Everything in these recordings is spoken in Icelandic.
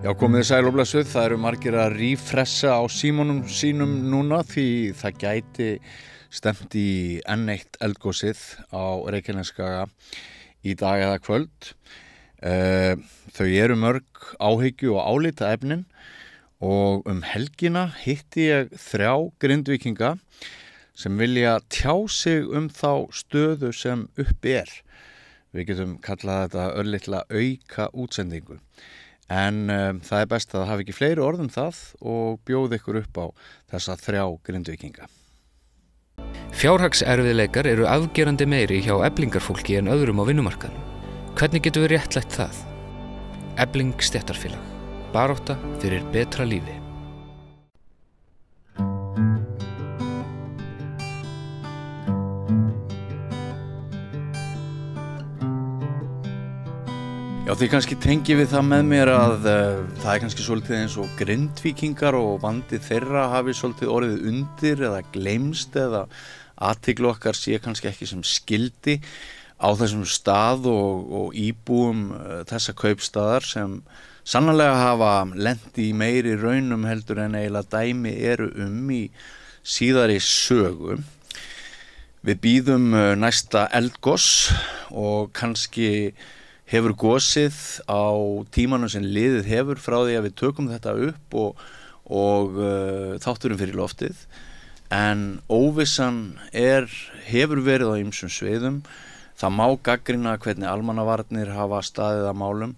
Já, komið sæl og blessuð, það eru margir að rífressa á símónum sínum núna því það gæti stemt í enn eitt eldgosið á Reykjanesskaga í dag eða kvöld. Þau eru mörg áhyggju og álitaefnin og helgina hitti ég 3 Grindvíkinga sem vilja tjá sig þá stöðu sem uppi er. Við getum kallað þetta örlitla auka útsendingu. En það best að hafa ekki fleiri orð það og bjóða ykkur upp á þessa 3 Grindvíkinga. Fjárhagserfiðleikar eru afgerandi meiri hjá eflingarfólki en öðrum á vinnumarkaðnum. Hvernig getum við réttlætt það? Efling stéttarfélag. Barátta fyrir betra lífi. Já, því kannski tengi við það með mér að það kannski svolítið eins og Grindvíkingar og vandi þeirra hafi svolítið orðið undir eða gleymst eða athygli okkar sé kannski ekki sem skildi á þessum stað og íbúum þessa kaupstaðar sem sannarlega hafa lent í meiri raunum heldur en eiginlega dæmi eru í síðari sögu. Við bíðum næsta eldgos og kannski hefur gosið á tímanum sem liðið hefur frá því að við tökum þetta upp og þátturinn fyrir loftið. En óvissan hefur verið á ýmsum sviðum. Það má gagnrýna hvernig almannavarnir hafa staðið að málum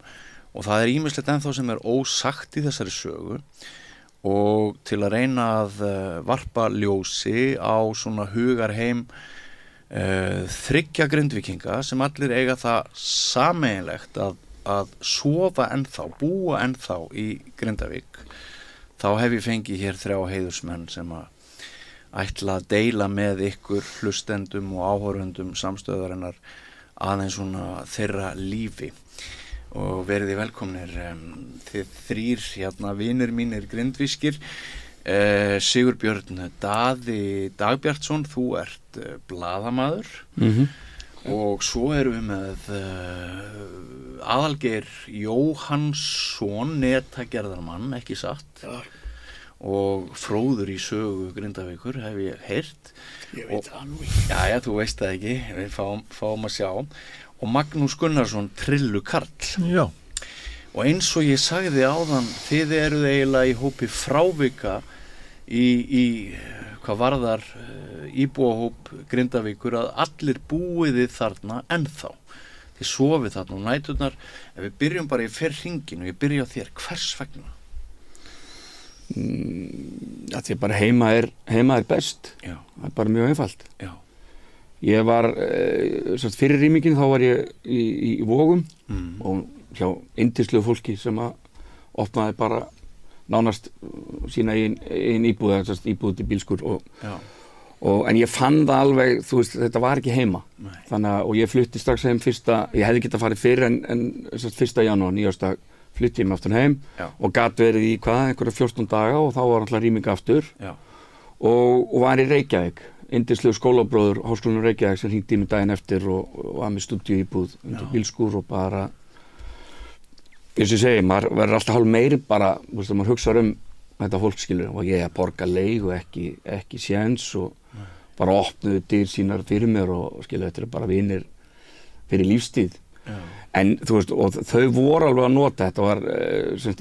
og það ýmislegt ennþá sem ósagt í þessari sögu og til að reyna að varpa ljósi á svona hugarheim 3 Grindvíkinga sem allir eiga það sameiginlegt að sofa ennþá, búa ennþá í Grindavík. Þá hef ég fengið hér 3 heiðursmenn sem að ætla að deila með ykkur hlustendum og áhorfendum samstöðarinnar aðeins svona þeirra lífi og verið þið velkomnir þið 3 hérna vinir mínir grindvískir. Sigurbjörn Daði Dagbjartsson, þú ert blaðamaður og svo erum við með Aðalgeir Jóhannsson, netagerðarmann, ekki satt? Já. Og fróður í sögu Grindavíkur hef ég heyrt. Ég veit það nú ekki. Já, þú veist það ekki, við fáum að sjá. Og Magnús Gunnarsson, Trillukarl. Já. Og eins og ég sagði áðan, þið eruð eiginlega í hópi frávika í hvað varðar íbúahóp Grindavíkur að allir búiði þarna ennþá. Þið sofið þarna á næturnar. Ef við byrjum bara í fyrr hringin og ég byrja á þér, hvers vegna? Það er bara heima er best. Já. Það er bara mjög einfalt. Já. Ég var fyrir rýmingin þá var ég í Vogum og hjá yndislegu fólki sem að opnaði bara nánast sína ein íbúð, íbúð til bílskur en ég fann það alveg, þú veist, þetta var ekki heima. Þannig að, og ég flutti strax heim ég hefði getað farið fyrr en 1. janúar, 9. flutti ég mig aftur heim. Já. Og gat verið í einhverja 14 daga og þá var alltaf rýming aftur. Já. Og var í Reykjavík, yndislegu skólabróður Háskólanum Reykjavík sem hringdi í mig daginn eftir og var með stúdíuíbúð undir bílskur og bara eins og ég segi, maður verður alltaf hálf meiri bara, þú veist, maður hugsar þetta fólk skilur og ég að borga leigu ekki séns og bara opnuðu dyr sínar fyrir mér og skilur, þetta bara vinir fyrir lífstíð. Já. En þú veist, og þau voru alveg að nota þetta var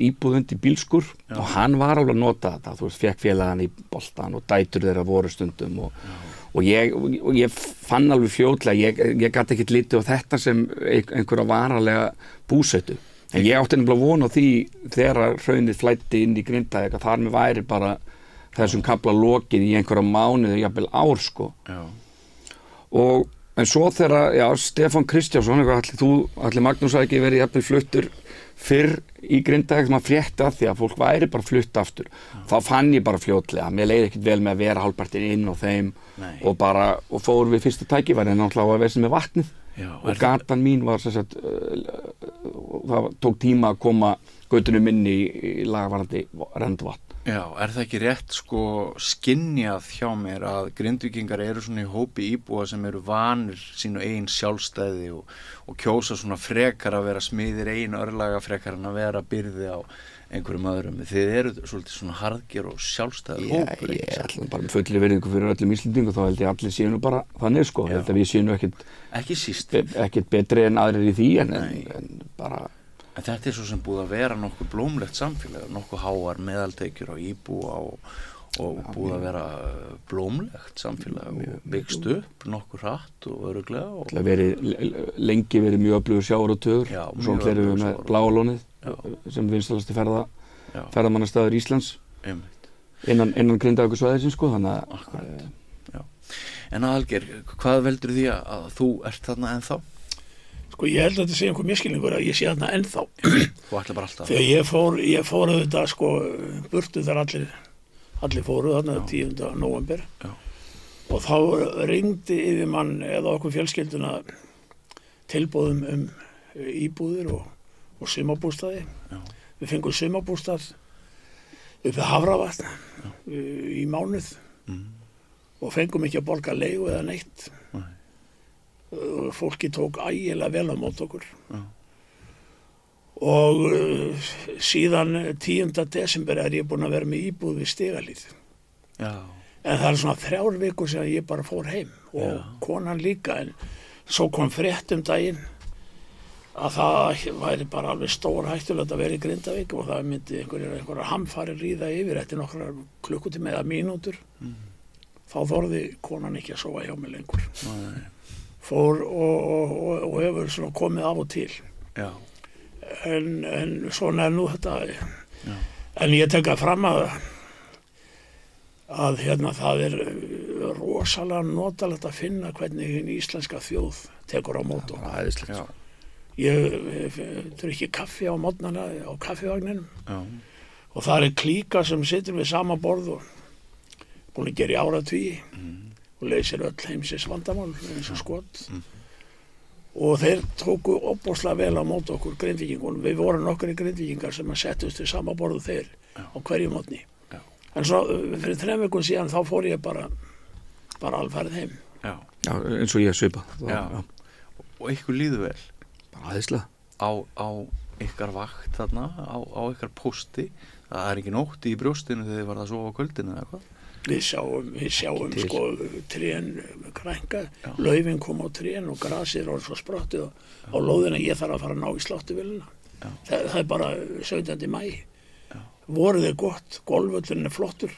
íbúð undir bílskur og hann var alveg að nota þetta, þú veist, fekk félagann í boltan og dætur þeirra voru stundum og ég fann alveg fljótlega, ég gat ekki litið á þetta sem einhverja varalega búsetu. En ég átti nefnilega von á því þegar hraunið flæddi inn í Grindavík að þar með væri bara þessum kafla lokið í einhverja mánuði, jafnvel ár sko. Já. En svo þegar, Stefán Kristjánsson, allir Magnús hafi ekki verið jafnvel fluttur fyrr í Grindavík, maður frétti að því að fólk væri bara flutt aftur. Þá fann ég bara fljótlega, mér leiði ekkert vel með að vera hálfpartinn inn og þeim og fór við fyrsta tækifæri en náttúrulega að vera sem með vatnið. Já, og gatan mín var það tók tíma að koma götunum inn í lagvarandi rennvatn Já, það ekki rétt sko skynjað hjá mér að Grindvíkingar eru svona í hópi íbúa sem eru vanir sínu eigin sjálfstæði og kjósa svona frekar að vera smiðir eigin örlaga frekar en að vera byrði á einhverjum öðrum. Þið eru svolítið svona harðger og sjálfstæður hópur. Ég ætla bara með fullri virðingu fyrir öllum Íslendingum, þá held ég allir séu nú bara þannig sko, held að við séu nú ekkert betri en aðrir í því en bara. En þetta svo sem búið að vera nokkuð blómlegt samfélag, nokkuð háar meðaltekjur á íbúa og búið að vera blómlegt samfélag og byggst upp nokkuð hratt og örugglega. Lengi verið mjög öflugur sjávarútvegur og svo erum við með Bláalónið sem vinsælasti ferðamannastaður Íslands innan Grindavíkursvæðisins sko, þannig að En Hallgeir, hvað veldur því að þú ert þarna ennþá? Sko ég held að þetta sé einhver miskilningur að ég sé þarna ennþá. Þú ætla bara alltaf. Þegar ég fór auðvitað sko burtu þar allir fóru þarna 10. nóvember. Já. Og þá ringdi yfirmann eða okkur fjölskylduna tilboðum íbúðir og sumarbústaði. Já. Við fengum sumarbústað upp við Hafravatn í mánuð og fengum ekki að borga leigu eða neitt. Fólki tók ægilega vel á mót okkur og síðan 10. desember ég búinn að vera með íbúð við Stigalíð. En það svona 3 vikur sem ég bara fór heim og konan líka, en svo kom frétt daginn að það væri bara alveg stór hættulegt að vera í Grindavík og það myndi einhverjar hamfarir ríða yfir eftir nokkrar klukkutíma eða mínútur. Þá þorði konan ekki að sofa hjá mig lengur. Fór og hefur svona komið af og til. Já. En svona nú þetta. Já. En ég tek fram að hérna það rosalega notalegt að finna hvernig hinn íslenska þjóð tekur á mót okkur. Æðislegt. Ég drykki kaffi á morgnana á kaffivagninum. Já. Og það klíka sem situr við sama borð og búin að gera í áratugi. Og leysir öll heimsins vandamál eins og skot. Og þeir tóku ofboðslega vel á móti okkur Grindvíkingunum. Við vorum nokkrir Grindvíkingar sem að settust við sama borðu þeir á hverju mótni. En svo fyrir 3 vikum síðan þá fór ég bara alfarið heim. Já, eins og ég svipa. Og ykkur líður vel? Bara æðislega. Á ykkar vakt þarna, á ykkar pósti. Það ekki nótt í brjóstinu þegar þið var að sofa á kvöldinu eða hvað? Við sjáum sko trén krænka, laufin kom á trén og grasið og svo sprottið á lóðina. Ég þarf að fara að ná í sláttuviluna. Það bara 17. maí. Voruð gott, golfvöllurinn flottur.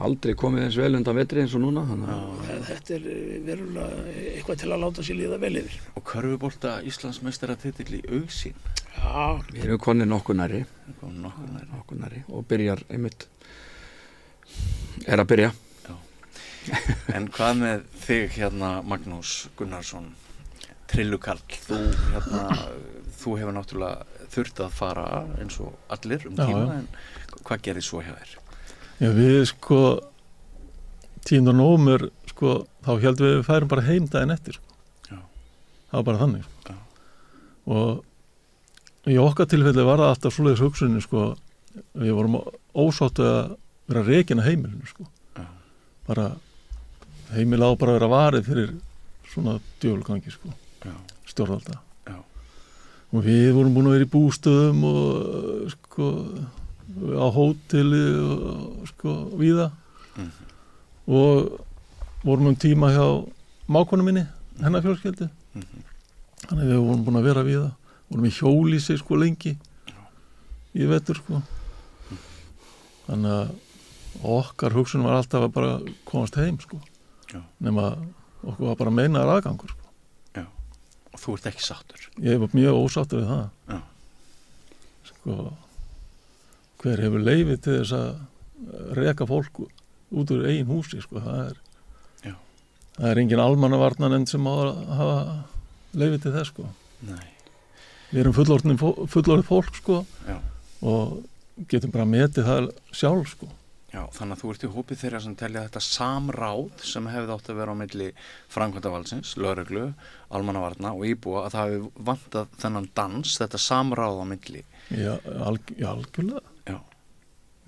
Aldrei komið eins vel undan vetri eins og núna. Þetta verulega eitthvað til að láta sér líða vel yfir. Og körfubolta Íslandsmeistaratitill í Augsýn. Já. Við erum konið nokkuð nærri og byrjar einmitt. Að byrja. Já. En hvað með þig hérna Magnús Gunnarsson, Trillukarl, þú hefur náttúrulega þurft að fara eins og allir tíma, en hvað gerði svo hjá þér? Já, við sko 10. nóvember sko, þá heldum við færum bara heim daginn eftir sko. Já. Það var bara þannig sko. Og í okkar tilfelli var það alltaf svoleiðis hugsunni sko, við vorum ósáttu að vera rekin að heimilinu sko. Bara heimil á bara að vera varið fyrir svona djöfulgangi sko. Stjórnvalda. Og við vorum búin að vera í bústöðum og sko á hóteli og sko víða og vorum tíma hjá mákonu minni, hennar fjölskyldu. Þannig við vorum búin að vera víða, vorum í hjólísi sko lengi í vetur sko. Þannig að okkar hugsun var alltaf að bara komast heim sko. Nema okkur var bara meinaður aðgangur sko. Já. Og þú ert ekki sáttur? Ég var mjög ósáttur við það. Já. Sko, hver hefur leyfi til þess að reka fólk út úr eigin húsi sko. Það er engin almannavarnanefnd sem á að hafa leyfi til þess sko. Nei. Við erum fullorðið fólk sko. Já. Og getum bara metið það sjálf sko. Já, þannig að þú ert í hópi þeirra sem telja þetta samráð sem hefði átt að vera á milli framkvæmdavaldsins, lögreglu, almannavarna og íbúa, að það hefði vantað þennan dans, þetta samráð á milli. Já, algjörlega. Já.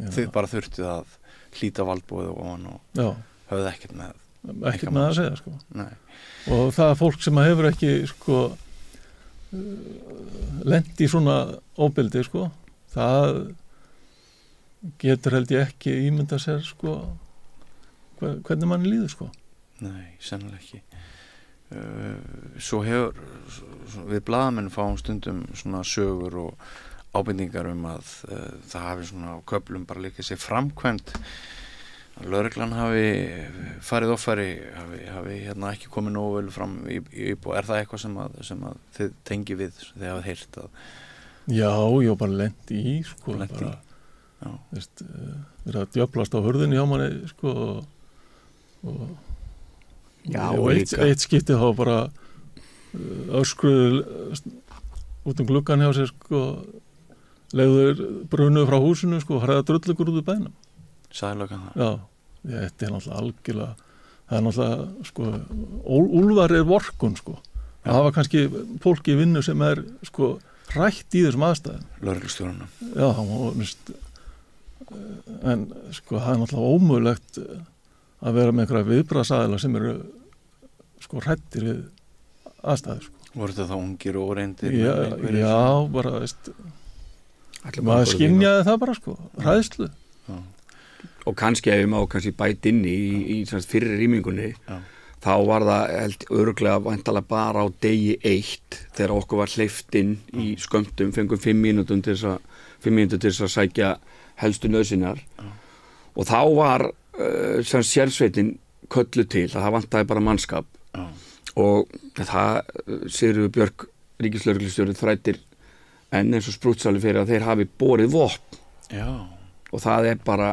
þið bara þurftuð að hlíta valdbúið og höfðu ekkert með að segja sko. Nei. Og það fólk sem hefur ekki sko lent í svona óbeldi sko, það getur held ég ekki ímynda sér sko hvernig manni líður sko. Nei, sennilega ekki. Svo hefur við blaðamenn fáum stundum svona sögur og ábendingar að það hafi svona á köflum bara líka sér framkvæmt að lögreglan hafi farið offari, hafi hérna ekki komið nógu vel fram í íbúð. Er það eitthvað sem að þið tengi við þið hafið heyrt að? Já, ég bara lent í sko, bara veist, verið að djöflast á hurðinni hjá manni sko og eitt skipti þá bara öskruðu út gluggan hjá sér sko, leiður brunuðu frá húsinu sko, hræða drullugur út úr bænum. Sæðlökan það? Já, þetta náttúrulega algjörlega, það náttúrulega sko, úlfar vorkun sko. Það hafa kannski fólk í vinnu sem sko hrætt í þessum aðstæðum. Lögreglustjórunum. Já, en sko það náttúrulega ómögulegt að vera með einhverja viðbragðsaðila sem eru sko hrættir við aðstæður sko. Voru þetta þá ungir og reyndir? Já, bara veist maður skynjaði það bara sko, hræðslu. Og kannski ef ég má bæta inn í fyrri rýmingunni, þá var það örugglega væntanlega bara á degi 1 þegar okkur var hleypt inn í skömmtum, fengum 5 mínútur til þess að sækja helstu nauðsynjar og þá var sérsveitin kölluð til að það vantaði bara mannskap og það Sigríður Björk ríkislögreglustjóri þrætir enn eins og sprútsali fyrir að þeir hafi borið vopn og það bara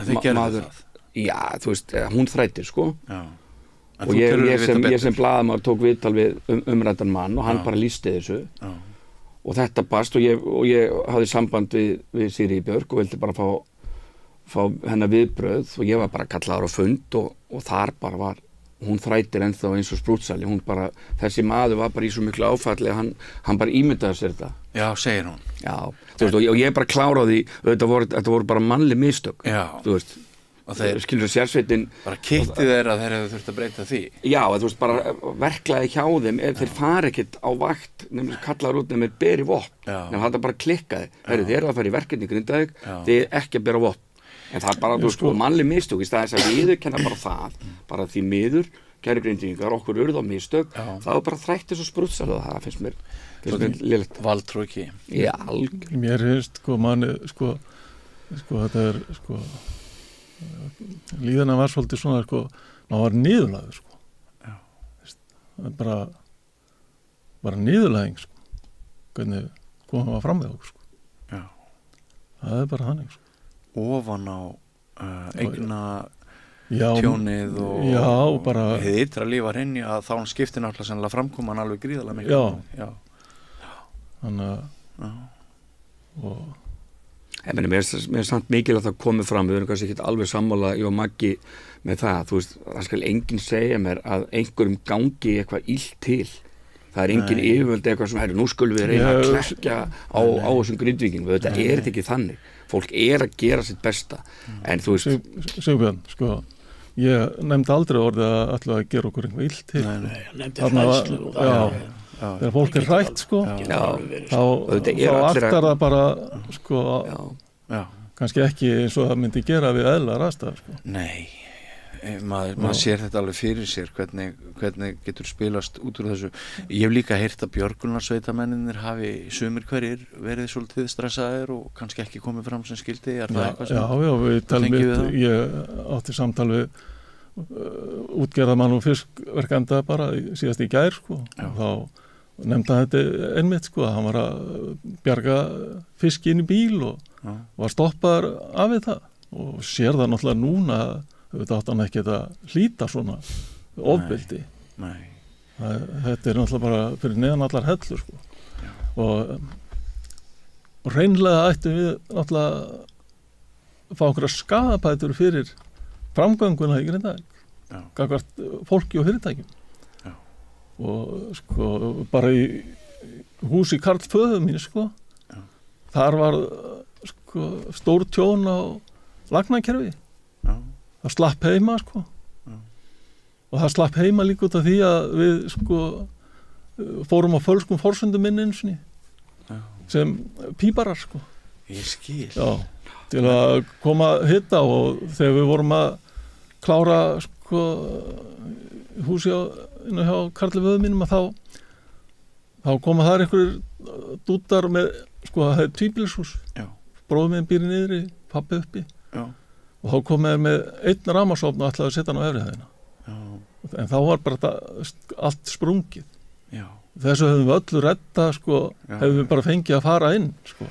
maður það? Já, þú veist, hún þrætir sko og ég sem blaðamaður tók viðtal við umræddan mann og hann bara lýsti þessu og þetta barst og ég hafði samband við Sigríði Björk og vildi bara fá hennar viðbröð og ég var bara kallaður á fund og þar bara var hún þrætir ennþá eins og sprútsali, þessi maður var bara í svo miklu áfalli að hann bara ímyndaði sér þetta. Já, segir hún. Já, þú veist, og ég bara kláraði þetta voru bara mannleg mistök. Já. Þú veist, og þeir skilur sérsveitin bara kitti þeir að þeir hefðu þurft að breyta því. Já, þú veist, bara verklaði hjá þeim ef þeir fari ekkert á vakt nefnir kallaður út nefnir beri vopn nefnir þetta bara klikkaði, þeir eru að fara í verkefni í Grindavík, þeir ekki að bera vopn. En það bara, þú veist, mannleg mistök í staðis að viðurkenna bara það, bara því miður, kæru Grindvíkingar, okkur urðu á mistök, það er bara þrætt eins og sprútsal og það finnst mér lélegt. Valdtróki. Já, mér finnst, manni, þetta líðana var svolítið svona, maður var niðurlæður, það er bara niðurlæðing, hvernig komum við fram með okkur, Já. Það er bara þannig, ofan á eigna tjónið og hið ytra lífa hrinni að þá skiptir náttúrulega sennilega framkoman alveg gríðarlega miklu. Já. Þannig að mér er samt mikilvægt að það komi fram, við erum kannski ekki alveg sammála ég og Maggi með það, þú veist, það skal enginn segja mér að einhverjum gangi eitthvað illt til. Það er engin yfirvöld eitthvað sem nú skulum við reyna að klekja á þessum Grindvíkingum, þetta er þetta ekki þannig. Fólk er að gera sitt besta en þú veist Sigurbjörn, ég nefndi aldrei orðið að ætla að gera okkur einhver illt til nefndi hræðslu þegar fólk er hrætt þá aktar það bara kannski ekki eins og það myndi gera við eðlilegar aðstæður Nei, maður sér þetta alveg fyrir sér hvernig getur spilast út úr þessu. Ég hef líka heyrt að björgunarsveitamennir hafi sumir hverjir verið svolítið stressaðir og kannski ekki komið fram sem skildi. Er það eitthvað sem ég átti samtal við útgerðarmann og fiskverkanda bara síðast í gær og þá nefndi hann þetta einmitt að hann var að bjarga fiski inn í bíl og var stoppaður af við það og sér það náttúrulega núna þetta átt hann ekki að hlýta svona ofbeldi. Þetta er náttúrulega bara fyrir neðan allar hellur og reynlega ættum við náttúrulega að fá einhverja skaðabætur fyrir framgönguna í Grindavík gagnvart fólki og fyrirtækjum og bara í húsi Karl föður mín þar var sko, stór tjón á lagnakerfi. Já. Það slapp heima, sko. Já. Og það slapp heima líka út af því að við, sko, fórum á fölskum forsendum inn einu sinni. Já. Sem píparar, sko. Ég skil. Já, til að koma hitta og þegar við vorum að klára, sko, húsi hjá Karli Vöðu mínum að þá koma þar einhverjir dútar með, sko, það hefði tvíbýlishús. Já. Bróðir minn býr niðri, pabbi uppi. Já. Og þá kom með einn rafmagnsofn og ætlaði að setja hann á efri hæðina. Já. En þá var bara allt sprungið. Já. Þessu hefðum við öllu redda, sko, hefðum við bara fengið að fara inn, sko,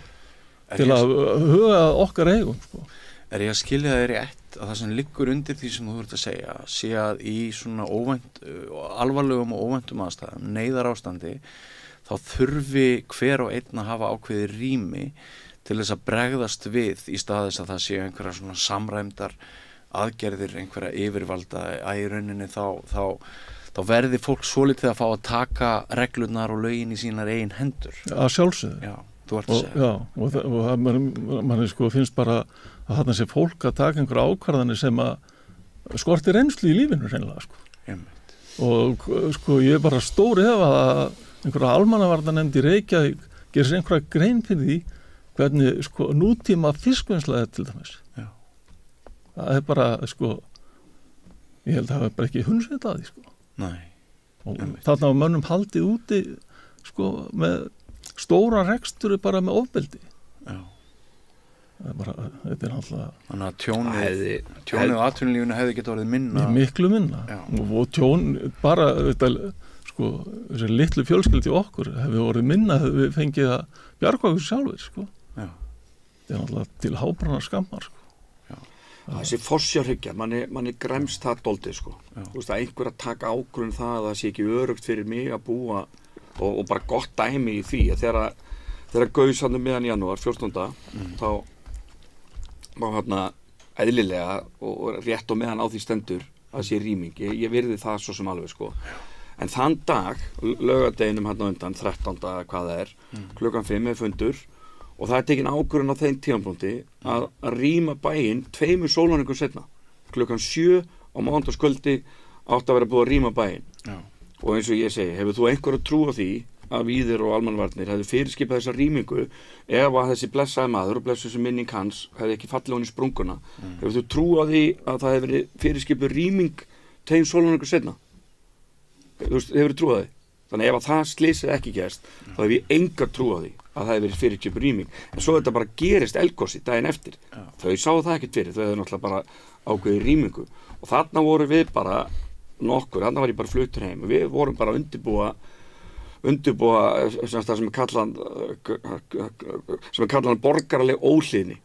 til að huga okkar eigum, sko. Er ég að skilja það rétt að það sem liggur undir því sem þú ert að segja sé að í svona alvarlegum og óvæntum aðstæðum, neyðarástandi, þá þurfi hver og einn að hafa ákveðið rými til þess að bregðast við í stað þess að það séu einhverja svona samræmdar aðgerðir, einhverja yfirvalda í rauninni þá verði fólk svolítið að fá að taka reglurnar og lögin í sínar eigin hendur. Að sjálfsögðu. Já, þú ert að segja. Já, og manni sko finnst bara að þarna sé fólk að taka einhverja ákvarðanir sem að skorti reynslu í lífinu hreinlega, sko. Einmitt. Og sko ég er bara stór efa að einhverja almannavarnanefnd í Reykjavík gerir sér einhverja grein fyrir því hvernig sko nútíma fiskvinnsla er til dæmis. Já. Það er bara, sko, ég held að það er bara ekki hundsveit að því, sko. Nei. Og þarna var mönnum haldið úti, sko, með stóra reksturu bara með ofbeldi. Já. Það er bara, þetta er alltaf... Þannig að tjónið á atvinnulífinu hefði getið orðið minna. Miklu minna. Og tjón, bara, þetta, sko, þessi litlu fjölskyldi okkur hefði orðið minna, hefði við fengið að bjarga okkur sjálfur, sko. Já. Þetta er alltaf til hábrana skammar, sko. Þessi forsjárhyggja, manni gremst það dálítið, sko. Þú veist að einhver að taka ákvörðun það að það sé ekki örugt fyrir mig að búa og bara gott dæmi í því að þegar gaus hann meðan janúar 14. Þá hérna eðlilega og rétt og meðan á því stendur að sé rýming. Ég virði það svo sem alveg, sko. En þann dag, laugardeginum hérna undan, 13. hvað það er, klukkan 5 er fundur og það er tekin ákvörðun á þeim tímapunkti að rýma bæinn 2 sólarhringum seinna. Klukkan 7 á mánudagskvöldi átti að vera búið að rýma bæinn. Já. Og eins og ég segi, hefur þú einhverju trú á því að Víðir og almannavarnir hefðu fyrirskipað þessa rýmingu ef að þessi blessaði maður og blessu þessi minning hans hefði ekki fallið honum í sprunguna? Hefur þú trú á því að það hefur verið fyrirskipuð rýming 2 sólarhringum seinna? Þú veist, hefur þú trú á því? Þannig ef að það slysið ekki gerst, þá hef ég enga trú á því að það hefur verið fyrirskipuð rýming. En svo þetta bara gerist eldgosi daginn eftir. Þau sáu það ekkert fyrir, þau hefðu náttúrulega bara ákveðið rýmingu. Og þarna voru við bara nokkur, þarna var ég bara fluttur heim og við vorum bara að undirbúa það sem er kallað borgaraleg óhlýðni.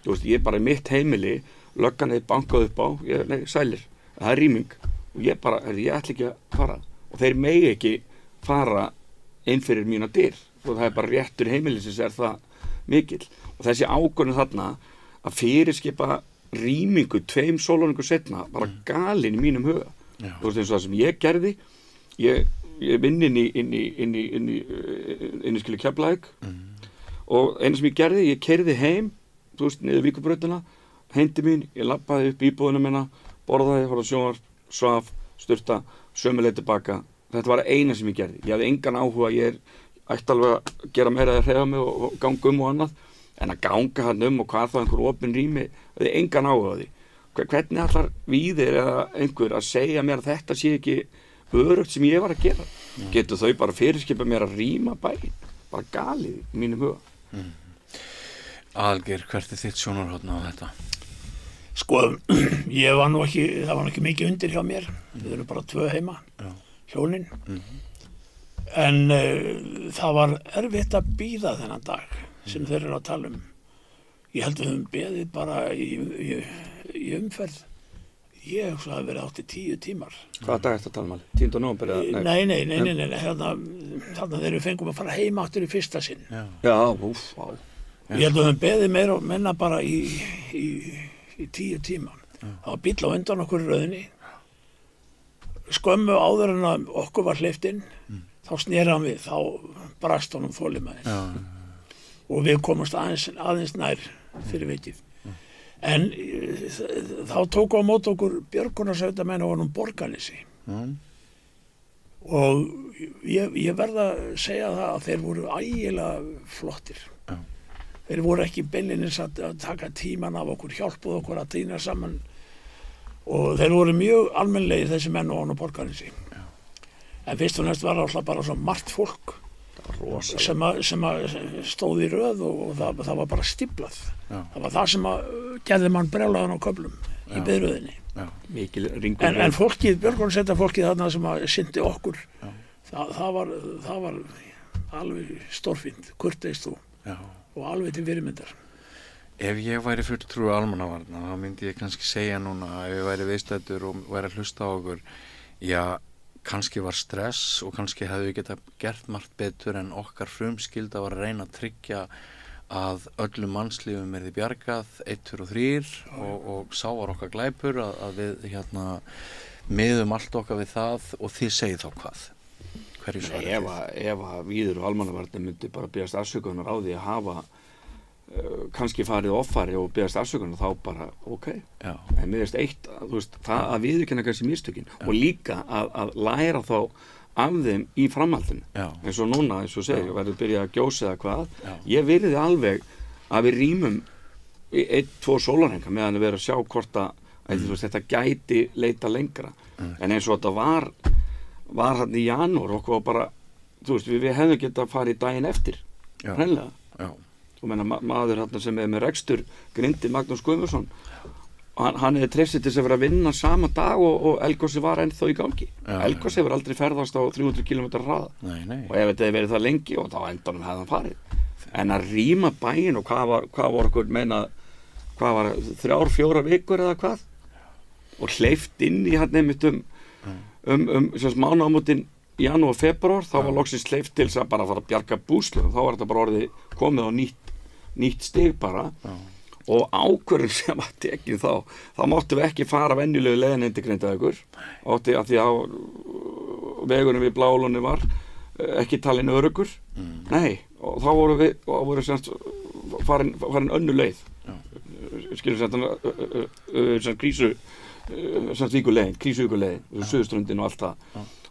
Þú veist, ég bara í mitt heimili, löggan hefði bankað upp á, sælir, það er rýming og ég bara, ég ætla ekki að fara og þeir megi ekki fara inn fyrir mína dyr og það er bara réttur heimilisins er það mikill og þessi ákvörðun þarna að fyrirskipa rýmingu 2 sólarhringum seinna bara galin í mínum huga. Þú veist eins og það sem ég gerði ég vinn inn í skilu Keflavík og eina sem ég gerði, ég keyrði heim þú veist, niður Víkurbrautina hendi mín, ég labbaði upp íbúðina minna borðaði, horfði á sjónvarp, svaf sturta, sömu leið tilbaka þetta var eina sem ég gerði, ég hafði engan áhuga ég ætti alveg að gera meira að hreyfa mig og ganga og annað en að ganga hann og hvað þá einhver opin rými hafði engan áhuga á því hvernig allar Víðir eða einhver að segja mér að þetta sé ekki örugt sem ég var að gera getur þau bara fyrirskipa mér að rýma bæinn bara galið í mínum huga Aðalgeir, hvert er þitt sjónarhorn á þetta? Sko, það var nú ekki mikið undir hjá mér við erum bara 2 heima hjónin en það var erfitt að bíða þennan dag sem þeir eru að tala ég held við höfum beðið bara í umferð ég hugsa að það verið 8-10 tímar Hvaða dag ertu að tala um? 10. nóvember? Nei þarna þegar við fengum að fara heim aftur í fyrsta sinn Já, úff Ég held að við höfum beðið meira og menna bara í 10 tíma það var bíll á undan okkur í röðinni skömmu áður en að okkur var hleypt inn þá sneri hann við þá brast honum þolinmæðin og við komumst aðeins nær fyrir vikið. En þá tóku á móti okkur björgunarsveitamenn á honum Borgarnesi. Og ég verða að segja það að þeir voru ægilega flottir. Þeir voru ekki beinlínis að taka tíman af okkur, hjálpuð okkur að tína saman, og þeir voru mjög almennlegir þessi menn á honum Borgarnesi. En fyrst og næst var alltaf bara svo margt fólk sem stóð í röð, og það var bara stíplað. Það var það sem gerði mann brjálaðan á köflum í biðröðinni. En fólkið, björgunarsveitarfólkið þarna sem sinnti okkur, það var alveg stórfínt, kurteist og alveg til fyrirmyndar. Ef ég væri fulltrúi almannavarna, þá myndi ég kannski segja núna, ef ég væri viðstæddur og væri að hlusta á okkur, já, kannski var stress og kannski hefðu við getað gert margt betur, en okkar frumskylda var að reyna að tryggja að öllum mannslífum erði bjargað 1, 2 og 3 og sá var okkar glæpur að við miðum allt okkar við það, og þið segið þá hvað? Hverju svarið þið? Ef að Víður og almannavarnir myndi bara biðjast afsökunar á því að hafa kannski farið offari og biðjast afsökunar, þá bara ok. En mér veist eitt, þú veist, það að viðurkenna kannski mistökin og líka að læra þá af þeim í framhaldinu. Eins og núna, eins og segja, verður byrjað að gjósa eða hvað. Ég virði alveg að við rýmum 1-2 sólarhringa meðan við erum að sjá hvort að þetta gæti leita lengra. En eins og þetta var hann í janúar, okkur var bara, þú veist, við hefðum getað farið daginn eftir, hreinlega. Þú meina, maður hann sem með rekstur, Grindi Magnús Guðmundsson, hann hefði trefst til þess að vera að vinna sama dag og eldgosi var ennþá í gangi. Eldgosi hefur aldrei ferðast á 300 km hraða. Og ef þetta hefði verið það lengi, og þá endanum hefði hann farið. En að rýma bæinn, og hvað var okkur meinað, hvað var 3-4 vikur eða hvað? Og hleypt inn í hann einmitt mánaðamótin janúar og febrúar, þá var loksins hleypt til þess að bara fara að bjarga búslum. Þá var þetta bara orðið komið á nýtt stig bara. Og ákvörðun sem var tekin þá máttum við ekki fara venjulegu leiðin inn til Grindavíkur, af því að vegurinn við Bláhólunni var ekki talinn öruggur. Nei, og þá voru semst farin önnur leið. Skilur Krísuvíkurleiðin, Suðurströndin og allt það.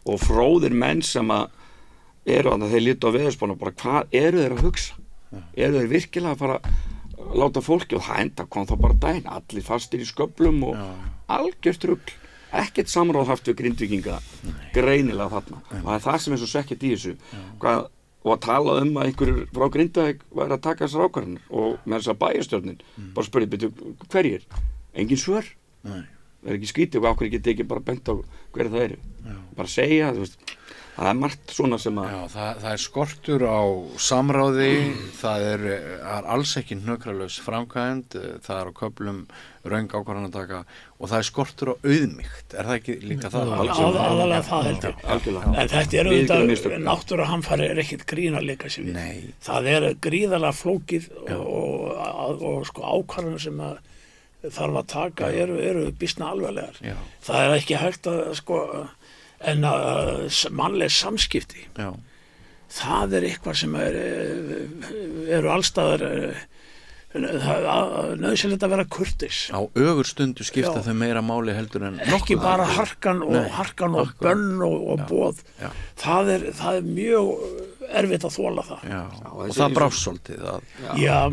Og fróðir menn sem eru að þeir líta á veðurspána, bara hvað eru þeir að hugsa? Eru þeir virkilega að fara láta fólki, og það enda kom þá bara daginn, allir fastir í sköflum og algjört rugl, ekkert samráð haft við Grindvíkinga, greinilega þarna. Og það er það sem er svo svekkjandi í þessu, og að tala að einhverjur frá Grindavík væri að taka þessar ákvarðanir, og með þess að bæjarstjórnin bara spurði, hverjir? Engin svör. Það er ekki skrítið, og ákveður ekki bara bent á hverju það eru. Bara segja, þú veist, það er margt svona sem að... Já, það er skortur á samráði, það er alls ekki hnökralaus framkvæmd, það er á köflum röng ákvarðanataka, og það er skortur á auðmýkt. Er það ekki líka það? Aðalega það heldur. En þetta er auðvitað, náttúruhamfari er ekkert grín að leika sér við. Nei. Það er gríðarlega flókið og sko ákvarðanir sem að þarf að taka eru býsna alvarlegar. Það er ekki hægt að sko... En mannleg samskipti, það er eitthvað sem eru allstaðar nauðsynlegt að vera kurteis. Á ögurstundu skipta þau meira máli heldur en nokkuð. Ekki bara harkan og bönn og boð. Það er mjög erfitt að þola það. Og það brást svolítið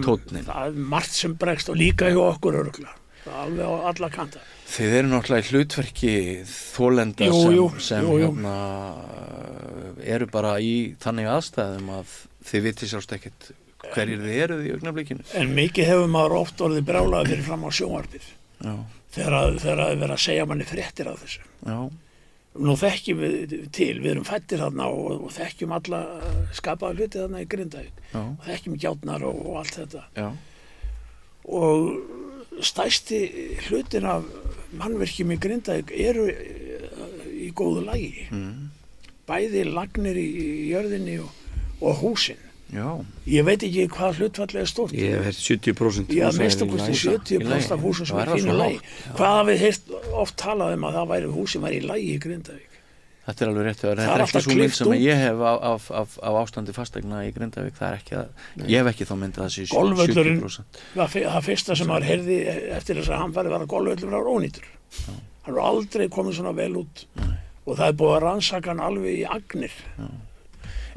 tónnin. Það er margt sem bregst, og líka hjá okkur örugglega. Það er alveg á alla kanta. Þið eru náttúrulega í hlutverki þolenda sem eru bara í þannig aðstæðum að þið viti sjálfst ekkert hverjir þið eruð í augnablikinu. En mikið hefur maður oft orðið brjálaður fyrir fram á sjónvarpið. Þegar það er verið að segja manni fréttir af þessu. Nú þekkjum við til, við erum fæddir þarna og þekkjum alla skapaða hluti þarna í Grindavík. Og þekkjum gjátnar og allt þetta. Og stærsti hlutin af mannverkjum í Grindavík eru í góðu lagi. Bæði lagnir í jörðinni og húsin. Ég veit ekki hvað hlutfallið er stórt. Ég hef heyrt 70%. Já, minnst okkur til 70% af húsum sem er fínu lagi. Hvað hafið heyrt oft talað að það væri hús sem væri í lagi í Grindavík? Þetta alveg rétt, þetta ekki svo mynd sem ég hef af ástandi fastegna í Grindavík, það ekki ég hef ekki þá myndið að þessi 70%. Það fyrsta sem maður heyrði eftir þess að hamfari var að golfvöllurinn var ónýtur. Hann var aldrei komið svona vel út. Og það búið að rannsaka hann alveg í agnir.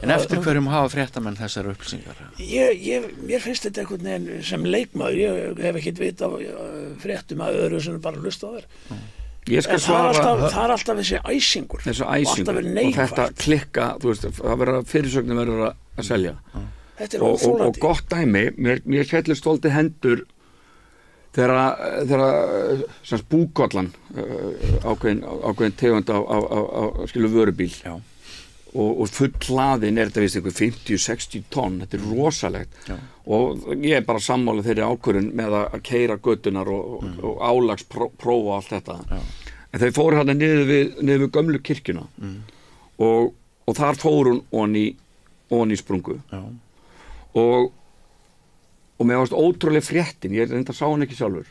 En eftir hverjum hafa fréttamenn þessar upplýsingar? Mér finnst þetta einhvern veginn sem leikmaður, ég hef ekkert vita fréttum að öðru sem bara hlusta á þér. Ég skal svara, það alltaf þessi æsingur og þetta klikka, þú veist, það verður fyrirsögnin verður að selja og gott dæmi, mér fellur stolti hendur þegar búkollan ákveðin tegund á skilu vörubíl og full hlaðin þetta vist einhver 50-60 tonn, þetta rosalegt og ég bara sammála þeirri ákvörðun með að keyra götunar og álagsprófa allt þetta en þau fóru hérna niður við gömlu kirkjuna og þar fór hún ofan í sprungu og mér varst ótrúlega fréttin, ég reynda sá hann ekki sjálfur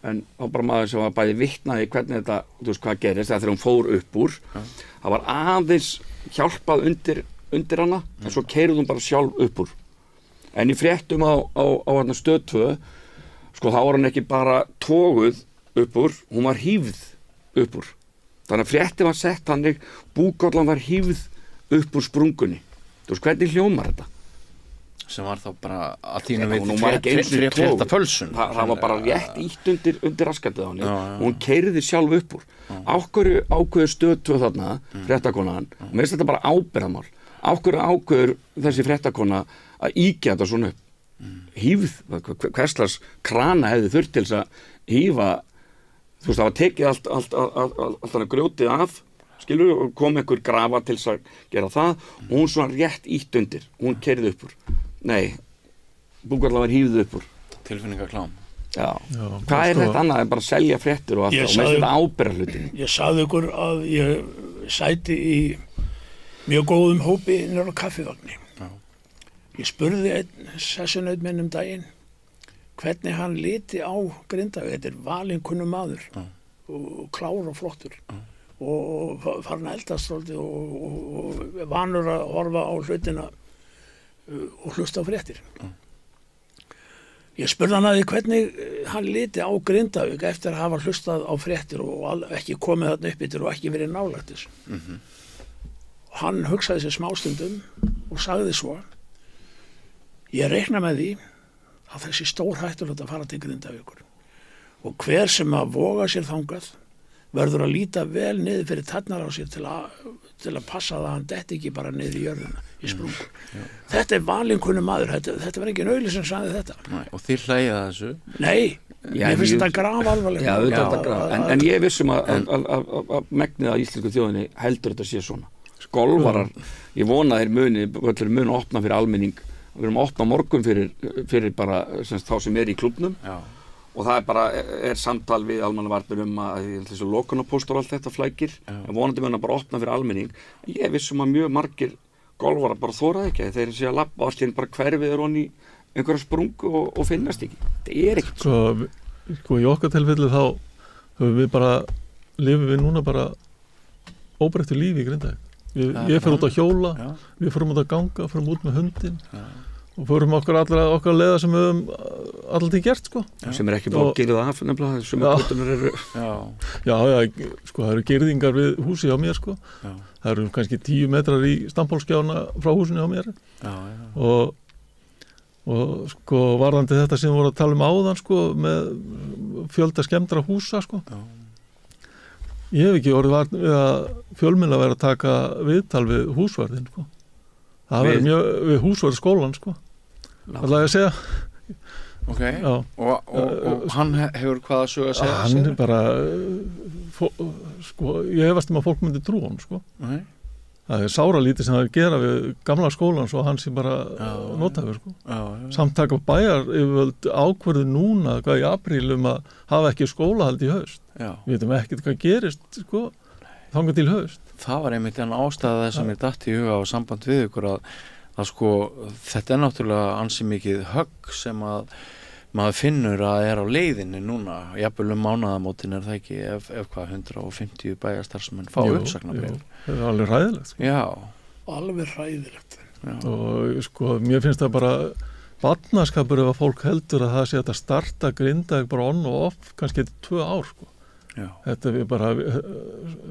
en þá bara maður sem var bæði vitnaði hvernig þetta, þú veist hvað gerist þegar hún fór upp úr það var aðeins hjálpað undir hana en svo keyrði hún bara sjálf upp úr en í fréttum á stöð 2 sko þá var hann ekki bara toguð upp úr, hún var hífð upp úr þannig að fréttum var sett hannig búkollan var hífð upp úr sprungunni þú veist hvernig hljómar þetta sem var þá bara að þínu veit frétta pölsun það var bara rétt ítt undir raskatið á henni og hún keyrði sjálf upp úr ákveður stöð 2 þarna fréttakonan og mér finnst þetta bara ábyrgðarmál ákveður þessi fréttakona að íkja þetta svona upp hífð, hverslags krana hefði þurft til þess að hífa þú veist það var tekið allt grjótið af skilur og kom einhver grafa til þess að gera það og hún svona rétt ítt undir hún keyrði upp úr nei, búkollan var hífð upp úr tilfinningaklám hvað þetta annað en bara að selja fréttir og allt og með þetta ábyrgðarhlutin ég sagði ykkur að ég sæti í mjög góðum hópi nýr á kaffivagni ég spurði einn sessunaut minn daginn hvernig hann liti á Grindavík þetta valinkunnur maður og klár og flottur og farin að eldast og vanur að horfa á hlutina og hlusta á fréttir ég spurði hann að því hvernig hann liti á Grindavík eftir að hafa hlustað á fréttir og ekki komið þarna upp yfir og ekki verið nálægt þessu og hann hugsaði sér smástundum og sagði svo ég reikna með því að þessi stór hættulegt að fara til Grindavíkur og hver sem að voga sér þangað verður að líta vel niður fyrir tærnar á sér til að passa það að hann detti ekki bara niður í jörðina í sprungu. Þetta valinkunnur maður, þetta var engin auðli sem sagði þetta. Nei, og þið hlægja þessu? Nei, ég finnst þetta grafalvarlegt. Já, þetta graf, en ég vissum að megnið að íslensku þjóðinni heldur þetta sé svona. Golfarar, ég vona þeir muni að opna fyrir almenning, við erum að opna morgun fyrir bara þá sem í klúbbnum. Já. Og það bara samtal við almannavarnir að þessu lokunarpóstur og allt þetta flækir en vonandi mun að bara opna fyrir almenning ég vissum að mjög margir golfarar bara þóraði ekki þeir sé að labba allt hérna bara hverfið í einhverja sprungu og finnast ekki það ekkert sko í okkar tilfelli þá lifum við núna bara óbreyttu lífi í Grindavík ég fer út að hjóla við förum út að ganga, förum út með hundin og förum okkar leiða sem við höfum alltaf gert sko sem ekki búið að gera það af nefnilega sem götunar eru sko það eru girðingar við húsi hjá mér sko það eru kannski 10 metrar í stampólskjána frá húsinu hjá mér og sko varðandi þetta sem við vorum að tala áðan sko með fjölda skemmdra húsa sko ég hef ekki orðið við að fjölmiðla vera að taka viðtal við húsvarðin sko það verður mjög við húsvarð skólan sko ætla ég að segja og hann hefur hvað að sögja að segja hann er bara sko ég hefast að fólk myndi trúa hann sko það er sáralítið sem það gera við gamla skólan svo hann sem bara notaður sko samtaka bæjar yfirvöld ákvörðu núna hvað í apríl að hafa ekki skólahald í haust við veitum ekkert hvað gerist sko þangað til haust það var einmitt en ástæða þess að mér datt í huga á samband við ykkur að sko þetta náttúrulega ansi mikið högg sem að maður finnur að á leiðinni núna, jafnvel mánaðamótin það ekki, ef hvað 150 bæjarstarfsmenn fá uppsagnarbréf. Það alveg hræðilegt. Sko. Já. Alveg hræðilegt. Já. Og sko, mér finnst það bara barnaskapur ef að fólk heldur að það sé að starta Grindavík bara on og off kannski 2 ár, sko. Já. Þetta bara,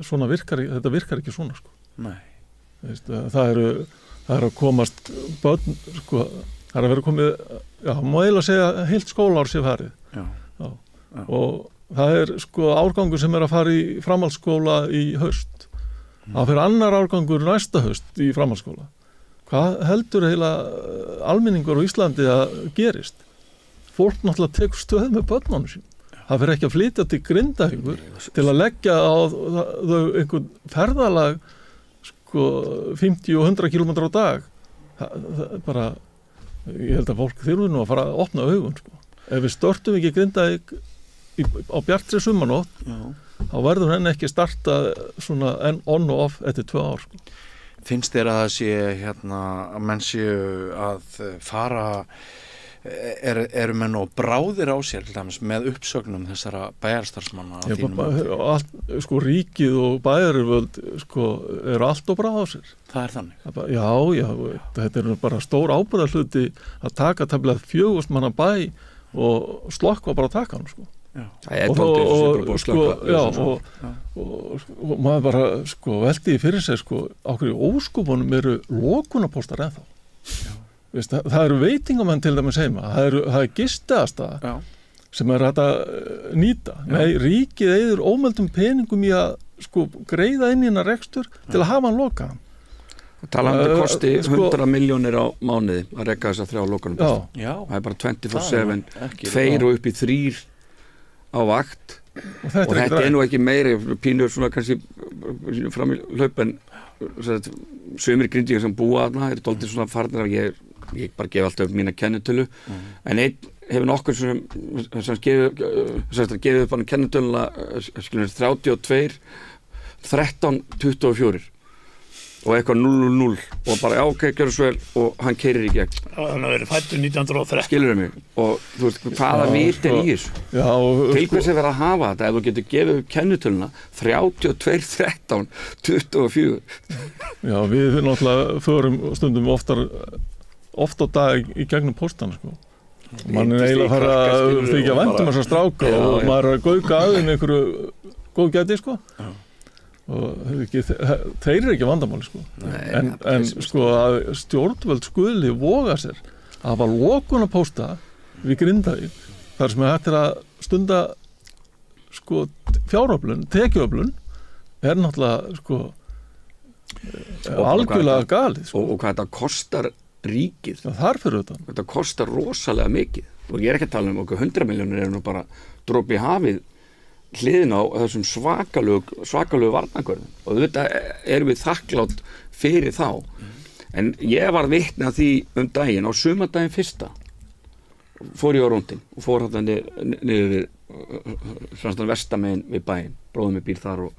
svona þetta virkar ekki svona, sko. Nei. Það eru að komast börn, sko, það að vera komið, má eiginlega segja heilt skólaár sé farið. Já. Og það sko árgangur sem að fara í framhaldsskóla í haust. Það fyrir annar árgangur næsta haust í framhaldsskóla. Hvað heldur eiginlega almenningur á Íslandi að gerist? Fólk náttúrulega tekur stöð með börnunum sín. Það fyrir ekki að flytja til Grindavíkur til að leggja á þau einhvern ferðalag sko 50 og 100 kilometra á dag. Það bara, ég held að fólk þurfi nú að fara að opna augun, sko. Ef við störtum ekki Grindavík á bjartri sumarnótt, þá verður henni ekki starta svona on og off eftir 2 ár, sko. Finnst þér að það sé að menn séu að fara, eru menn og bráðir á sér til dæmis með uppsögnum þessara bæjarstarfsmanna á þínum mati? Sko ríkið og bæjarvöld sko, eru allt og bráð á sér. Það er þannig? Já, þetta er bara stór ábyrgðarhluti að taka tæmlega 4.000 manna bæ og slokka bara að taka hann, sko. Já. Og maður bara sko veldi fyrir sig sko á hverju óskupunum eru lokunarpóstar ennþá. Veist, það eru veitingamenn til dæmis heima, það er gistiaðstaða sem er hægt að nýta. Nei, ríkið eyðir ómældum peningum í að sko greiða inn í hennar rekstur til að hafa hann lokaðan. Talandi kosti 100 milljónir á mánuði að rekka þess að 3 lokunum. Já. Það er bara 24/7, 2 og upp í 3 á vakt. Og þetta er nú ekki meiri, pínur svona kannski fram í hlaupen, sumir Grindvíkingar sem búa þarna, er dálítið svona farnir af ég bara gef alltaf mína kennitölu, en einn hefur nokkur sem gefið upp hann kennitöluna 32 13 24 og eitthvað 000 og bara ok, gjör svo vel og hann keyrir í gegn. Hann hafi verið fæddur 1913. Skilurðu mig? Og þú veist, hvaða vit er í þessu? Til hvers er verið að hafa þetta ef þú getur gefið upp kennitöluna 32 13 24? Já, við náttúrulega förum stundum oft á dag í gegnum póstana, sko. Man er eiginlega að fara að þykja vænt þessa stráka og maður er að gauka að einhverju góð gæti, sko. Og þeir eru ekki vandamáli, sko. En sko að stjórnvöld skuli voga sér að hafa lokunarpósta við Grindavík þar sem hægt er að stunda sko fjáröflun, tekjuöflun er náttúrulega sko algjörlega galið, sko. Og hvað þetta kostar ríkið. Þar fyrir þetta. Þetta kostar rosalega mikið. Og ég er ekki að tala okkur 100 milljónir eru nú bara dropi í hafið hliðin á þessum svakalegu varnargörðum. Og þetta erum við þakklátt fyrir þá. En ég var vitni að því daginn, á sumardaginn fyrsta fór ég á rúndin og fór þarna niður við vestamegin við bæinn, bróðum við býr þar og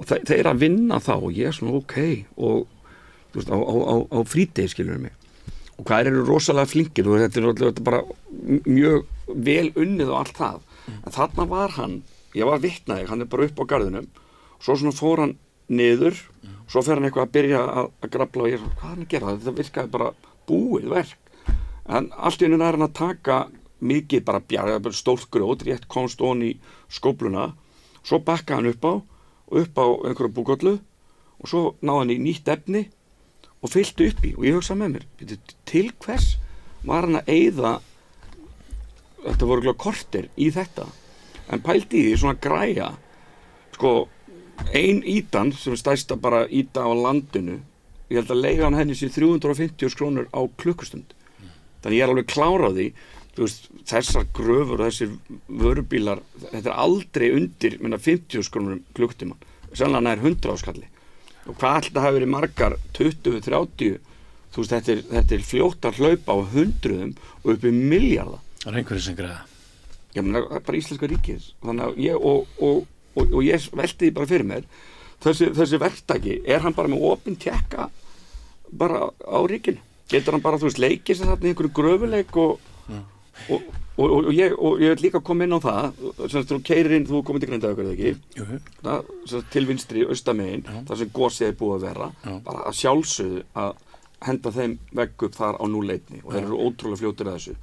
þeir að vinna þá og ég er svona ok og þú veist, á frídegi skilur mig og hvað eru rosalega flinkir og þetta er bara mjög vel unnið og allt það en þarna var hann, ég var vitnaði hann er bara upp á garðinum og svo svona fór hann niður og svo fer hann eitthvað að byrja að grafla og ég er svona, hvað er hann að gera? Þetta virkaði bara búið verk en allt í einu er hann að taka mikið bara stórt grjót, rétt komst ón í skófluna svo bakkaði hann upp á einhverju búkollu og svo náði hann í nýtt efni og fyllti upp í og ég hugsaði með mér til hvers var hann að eyða þetta voru korter í þetta en pældi í því svona græja sko ein ítan sem stærsta bara íta á landinu ég held að leiga hann henni sér 350 krónur á klukkustund þannig ég er alveg klárað því veist, þessar gröfur og þessir vörubílar þetta er aldrei undir 50 krónur klukktíman sannlega nær 100 áskalli og hvað alltaf hafi verið margar 20, 30 þú veist þetta er fljótt að hlaupa á hundruðum og upp í milljarða það er einhverju sem greiða ég meina bara íslenska ríkið þannig að ég og ég velti því bara fyrir mér þessi verktaki hann bara með opinn tékka bara á ríkinu getur hann bara þú veist leikið sér þarna í einhverju gröfuleik og og ég vil líka koma inn á það sem þú keyrir inn, þú komið til Grindavíkur eða ekki það, til vinstri austamegin, þar sem gosið búið að vera bara að sjálfsögðu að henda þeim vegg upp þar á núleitni og þeir eru ótrúlega fljótir að þessu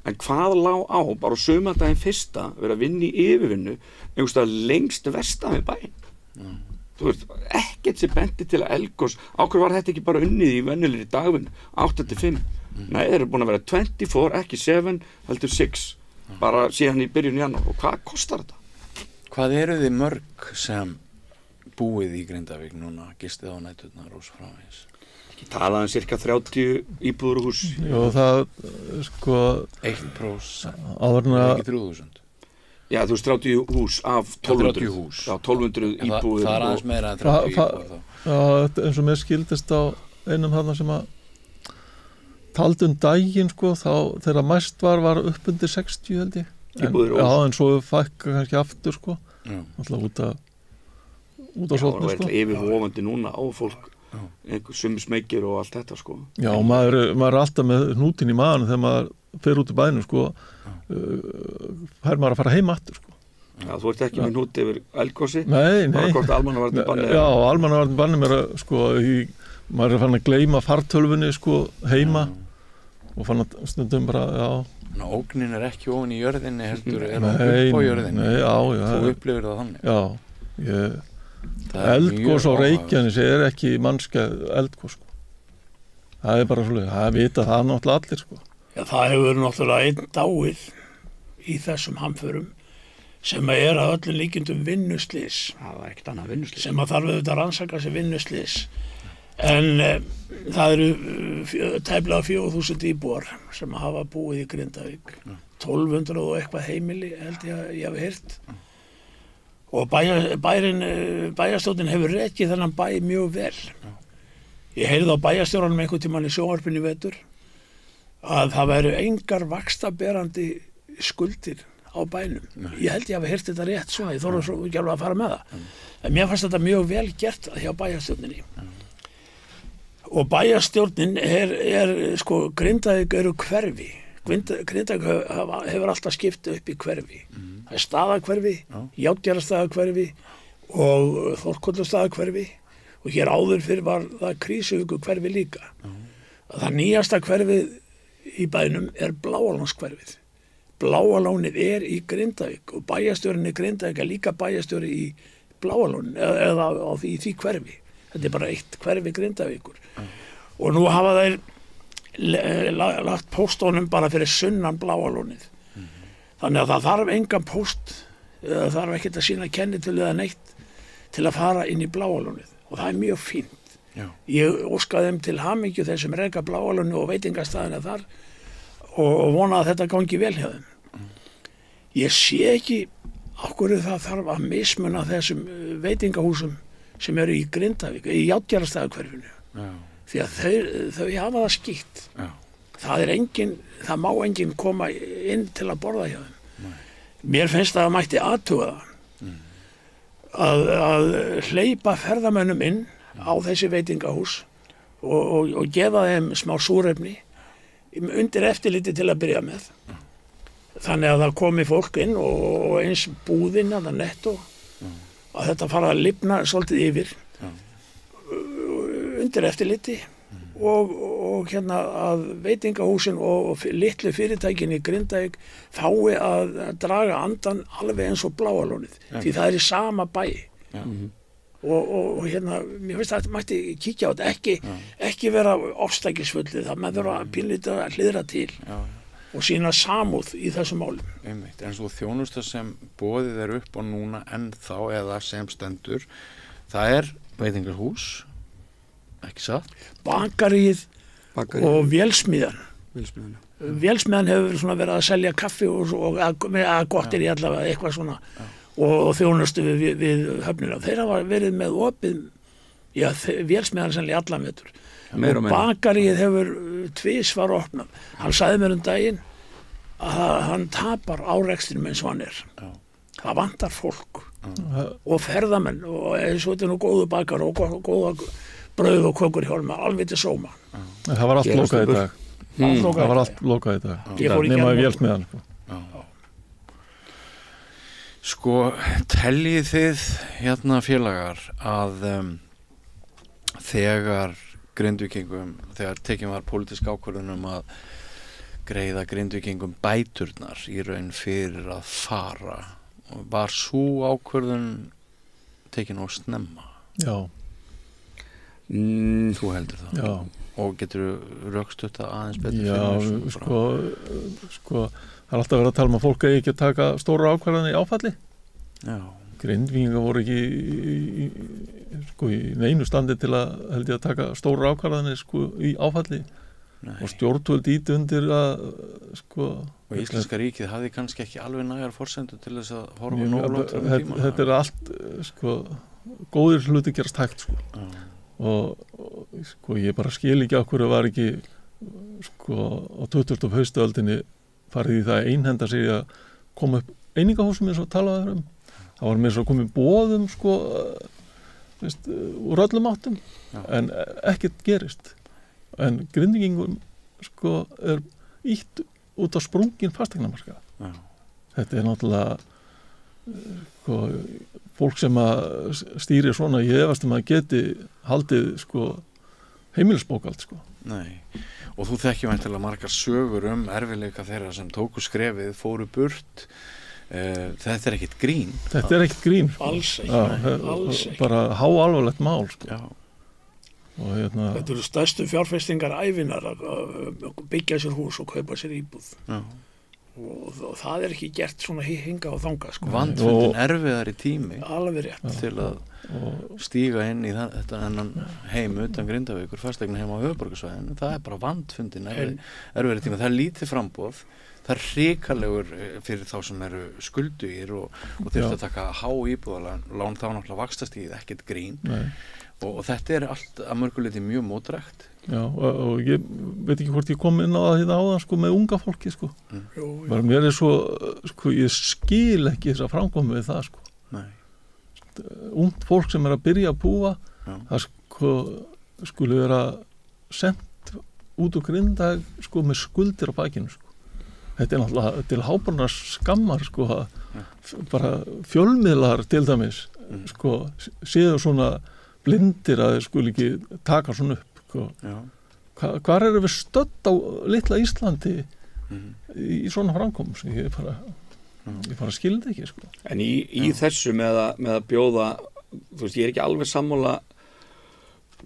en hvað lá á, bara sumardaginn fyrsta vera að vinna í yfirvinnu einhverstað lengst vestan við bæinn þú veist, ekkert sem benti til að eldgos, ákveð var þetta ekki bara unnið í venjulegri dagvinnu, 8-5 nei, þeir eru búin að vera 24, ekki 7 heldur 6, bara síðan í byrjun janúar, og hvað kostar þetta? Hvað eru þið mörg sem búið í Grindavík núna, gistið á næturnar og svo framvegis? Ekki talaðum cirka 30 íbúður og hús. Jó, það, sko 1% áðurna ekki 3000. Já, þú veist 30 hús af 1200 30 hús. Já, 1200 íbúður. Það er aðeins meira en 30 íbúður þá. Já, eins og mér skildist á einum þarna sem að taldi daginn, sko, þá þegar mæst var upp undir 60 held ég. Íbúður og hús. Já, en svo fækka kannski aftur, sko. Alltaf út af sótni, sko. Já, og yfirvofandi núna á fólk. Einhver sumsmeikir og allt þetta, sko. Já, og maður er alltaf með hnútin í maðan þegar maður fer út í bænum, sko. Fær maður að fara heim aftur, sko. Já, þú ert ekki með hnút yfir eldgosi. Nei. Bara hvort almannavarnir bannið. Já, almannavarnir bannið mér, sko, maður er fann að gleyma fartölfunni, sko, heima og fann að stundum bara, já. Ná, ógnin er ekki ofan í jörðinni heldur, er hún upp á jörðinni. Nei, já. Þú upplifir það þannig. Já, eldgos á Reykjanesi er ekki mannska eldgos, sko. Það er bara svolítið, það vita það náttúrulega allir, sko. Já, það hefur náttúrulega einn dáið í þessum hamförum sem að öllum líkindum vinnuslys. Það var ekkert annað vinnuslys. Sem að þarf auðvitað að rannsaka sem vinnuslys. En það eru tæplega 4000 íbúar sem hafa búið í Grindavík. 1200 og eitthvað heimili held ég hafi heyrt. Og bæjarstjórnin hefur rekið þennan bæ mjög vel. Ég heyrði á bæjarstjóranum einhvern tímann í sjónvarpinu í vetur að það væru engar vaxtaberandi skuldir á bænum. Ég held ég hafi heyrt þetta rétt svona, ég þorði svo ekki alveg að fara með það. En mér fannst þetta mjög vel gert hjá bæjarstjórninni. Og bæjarstjórnin sko, Grindavík eru hverfi. Grindavík hefur alltaf skiptið upp í hverfi. Það er staðahverfi, Játgerðarstaðahverfi og Þórkollustadahverfi og hér áður fyrir var það Krísuvíkurhverfi líka. Það nýjasta hverfið í bænum er Bláalónshverfið. Bláalónið er í Grindavík og bæjarstjórinn í Grindavík er líka bæjarstjóri í Bláalónið eða í því hverfi. Þetta er bara eitt hverfi Grindavíkur. Og nú hafa þeir lagt póstónum bara fyrir sunnan Bláalónið. Þannig að það þarf engan póst, það þarf ekkert að sína kennitölu eða neitt til að fara inn í Bláalónið og það er mjög fínt. Já. Ég óskaði þeim til hamingju þeir sem reka Bláalónið og veitingastæðina þar og vona að þetta gangi vel hjá þeim. Ég sé ekki af hverju það þarf að mismuna þessum veitingahúsum sem eru í Grindavík, í Játgerðarstaðahverfinu. Því að þau hafa það skítt. Já. Það má enginn koma inn til að borða hjá þeim. Mér finnst að mætti athuga það að hleypa ferðamönnum inn á þessi veitingahús og gefa þeim smá súrefni undir eftirliti til að byrja með. Þannig að það komi fólk inn og eins búðinn að það Netto að þetta fara að lifna svolítið yfir undir eftirliti og hérna að veitingahúsin og litlu fyrirtækin í Grindavík fái að draga andan alveg eins og Bláalónið því það er í sama bæ og hérna mér finnst að þetta mætti kíkja á þetta ekki vera ofstækisfullið það með vera pínlítið að hliðra til og sína samúð í þessum málum. Einmitt, en svo þjónusta sem boðið er upp og núna ennþá eða sem stendur það er veitingahús ekki satt? Bakaríð og vélsmiðjan. Vélsmiðjan hefur svona verið að selja kaffi og að gott er í allavega eitthvað svona og þjónustu við höfnina. Þeir hafa verið með opið, vélsmiðjan selja allan vetur. Og bakaríð hefur tvisvar opnað. Hann sagði mér daginn að hann tapar árekstrinum eins og hann er. Það vantar fólk og ferðamenn og eins og þetta er nú góðu bakar og góða brauð og kökur hjálma, alveg til sóma. Það var allt lokað í dag. Það var allt lokað í dag nema í vélsmiðan sko. Sko, teljið þið hérna félagar að þegar Grindvíkingum, þegar tekin var pólitísk ákvörðun að greiða Grindvíkingum bæturnar í raun fyrir að fara, var sú ákvörðun tekin á snemma? Já. Þú heldur það? Já. Og getur rökstutt það aðeins betur? Já, sko það alltaf verið að tala að fólk eigi ekki að taka stóra ákvarðanir í áfalli. Já. Grindvíkingar voru ekki í neinu standi til held ég að taka stóra ákvarðanir í áfalli. Nei. Og stjórnvöld íti undir að og Íslenska ríkið hafði kannski ekki alveg nægar forsendur til þess að horfa nógu langt fram í tímann. Þetta allt góðir hluti gerast hægt og ég bara skil ekki af hverju var ekki á 20. haustöldinni farið í það að einhenda sig að koma upp einingahúsum eins og talaður það var með svo komið boðum úr öllum áttum en ekkert gerist en Grindvíkingum er ítt út á sprungin fasteignamarkað. Þetta náttúrulega fólk sem að stýri svona ég efast að geti haldið heimilisbókald Nei, og þú þekkir væntanlega margar sögur erfiðleika þeirra sem tóku skrefið, fóru burt. Þetta ekkert grín. Þetta ekkert grín. Alls ekki. Alls ekki. Bara háalvarlegt mál Já. Og Þetta eru stærstu fjárfestingar ævinar að byggja sér hús og kaupa sér íbúð. Já. Og það ekki gert svona hinga og þanga Vandfundin erfiðari tími alveg rétt til að stíga inn í þetta heim utan Grindavíkur, fasteigna heim á höfuðborgarsvæðinu, það bara vandfundin erfiðari tími, það lítið framboð, það hrikalegur fyrir þá sem eru skuldugir og þurft að taka há íbúðalán þá náttúrulega vaxtastigið ekkert grín og þetta allt að mörguleiti mjög mótrækt. Já, og ég veit ekki hvort ég kom inn á það áðan með unga fólki mér svo ég skil ekki þess að framkomi við það Nei. Ungt fólk sem að byrja að búa það skuli vera sent út úr Grindag með skuldir á bakinu þetta náttúrulega til hábornar skammar bara fjölmiðlar til dæmis séu svona blindir að þeir skuli ekki taka svona upp hvar erum við stödd á litla Íslandi í svona framkomum ég bara skildi ekki En í þessu með að bjóða ég er ekki alveg sammála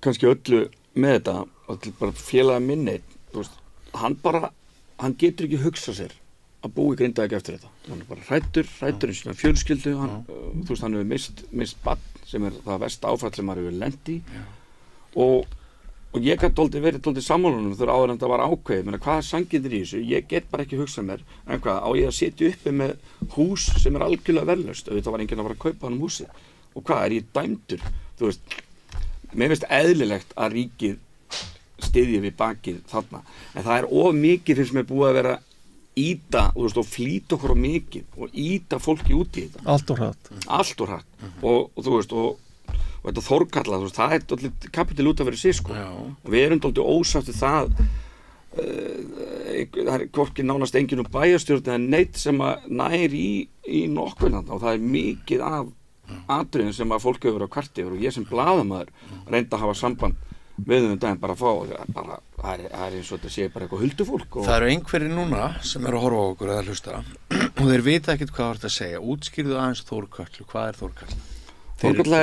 kannski öllu með þetta og til bara félaga minni hann getur ekki hugsað sér að búa í Grindavík eftir þetta hann bara hræddur sína fjölskyldu hann hefur mist barn sem það versta áfall sem hann hefur lent í og ég gæti verið sammálunum þegar áður en það var ákveðið hvað sanngirnir í þessu, ég get bara ekki hugsað mér en hvað, á ég að sitja uppi með hús sem algjörlega verðlaust auðvitað var enginn að fara að kaupa hann húsið og hvað, ég dæmdur mér finnst eðlilegt að ríkið styðji við bakið þarna en það of mikið finnst mér búið að vera íta og flýta okkur á mikið og íta fólki út í þetta allt og hratt og þetta Þórkalla, það allir kapitel út að vera sig og við erum dálítið ósátt við það hvorki nánast enginn úr bæjarstjórn eða neitt sem að nær í nokkuð og það mikið af atriðum sem að fólk hefur verið á kvarti og ég sem blaðamaður reyndi að hafa samband við daginn bara að fá það eins og þetta sé bara eitthvað huldufólk Það eru einhverjir núna sem eru að horfa á okkur eða hlusta og þeir vita ekkert hvað það er að segja útskýrðu aðeins Þórkallu, hvað Þórkall? Þórkalla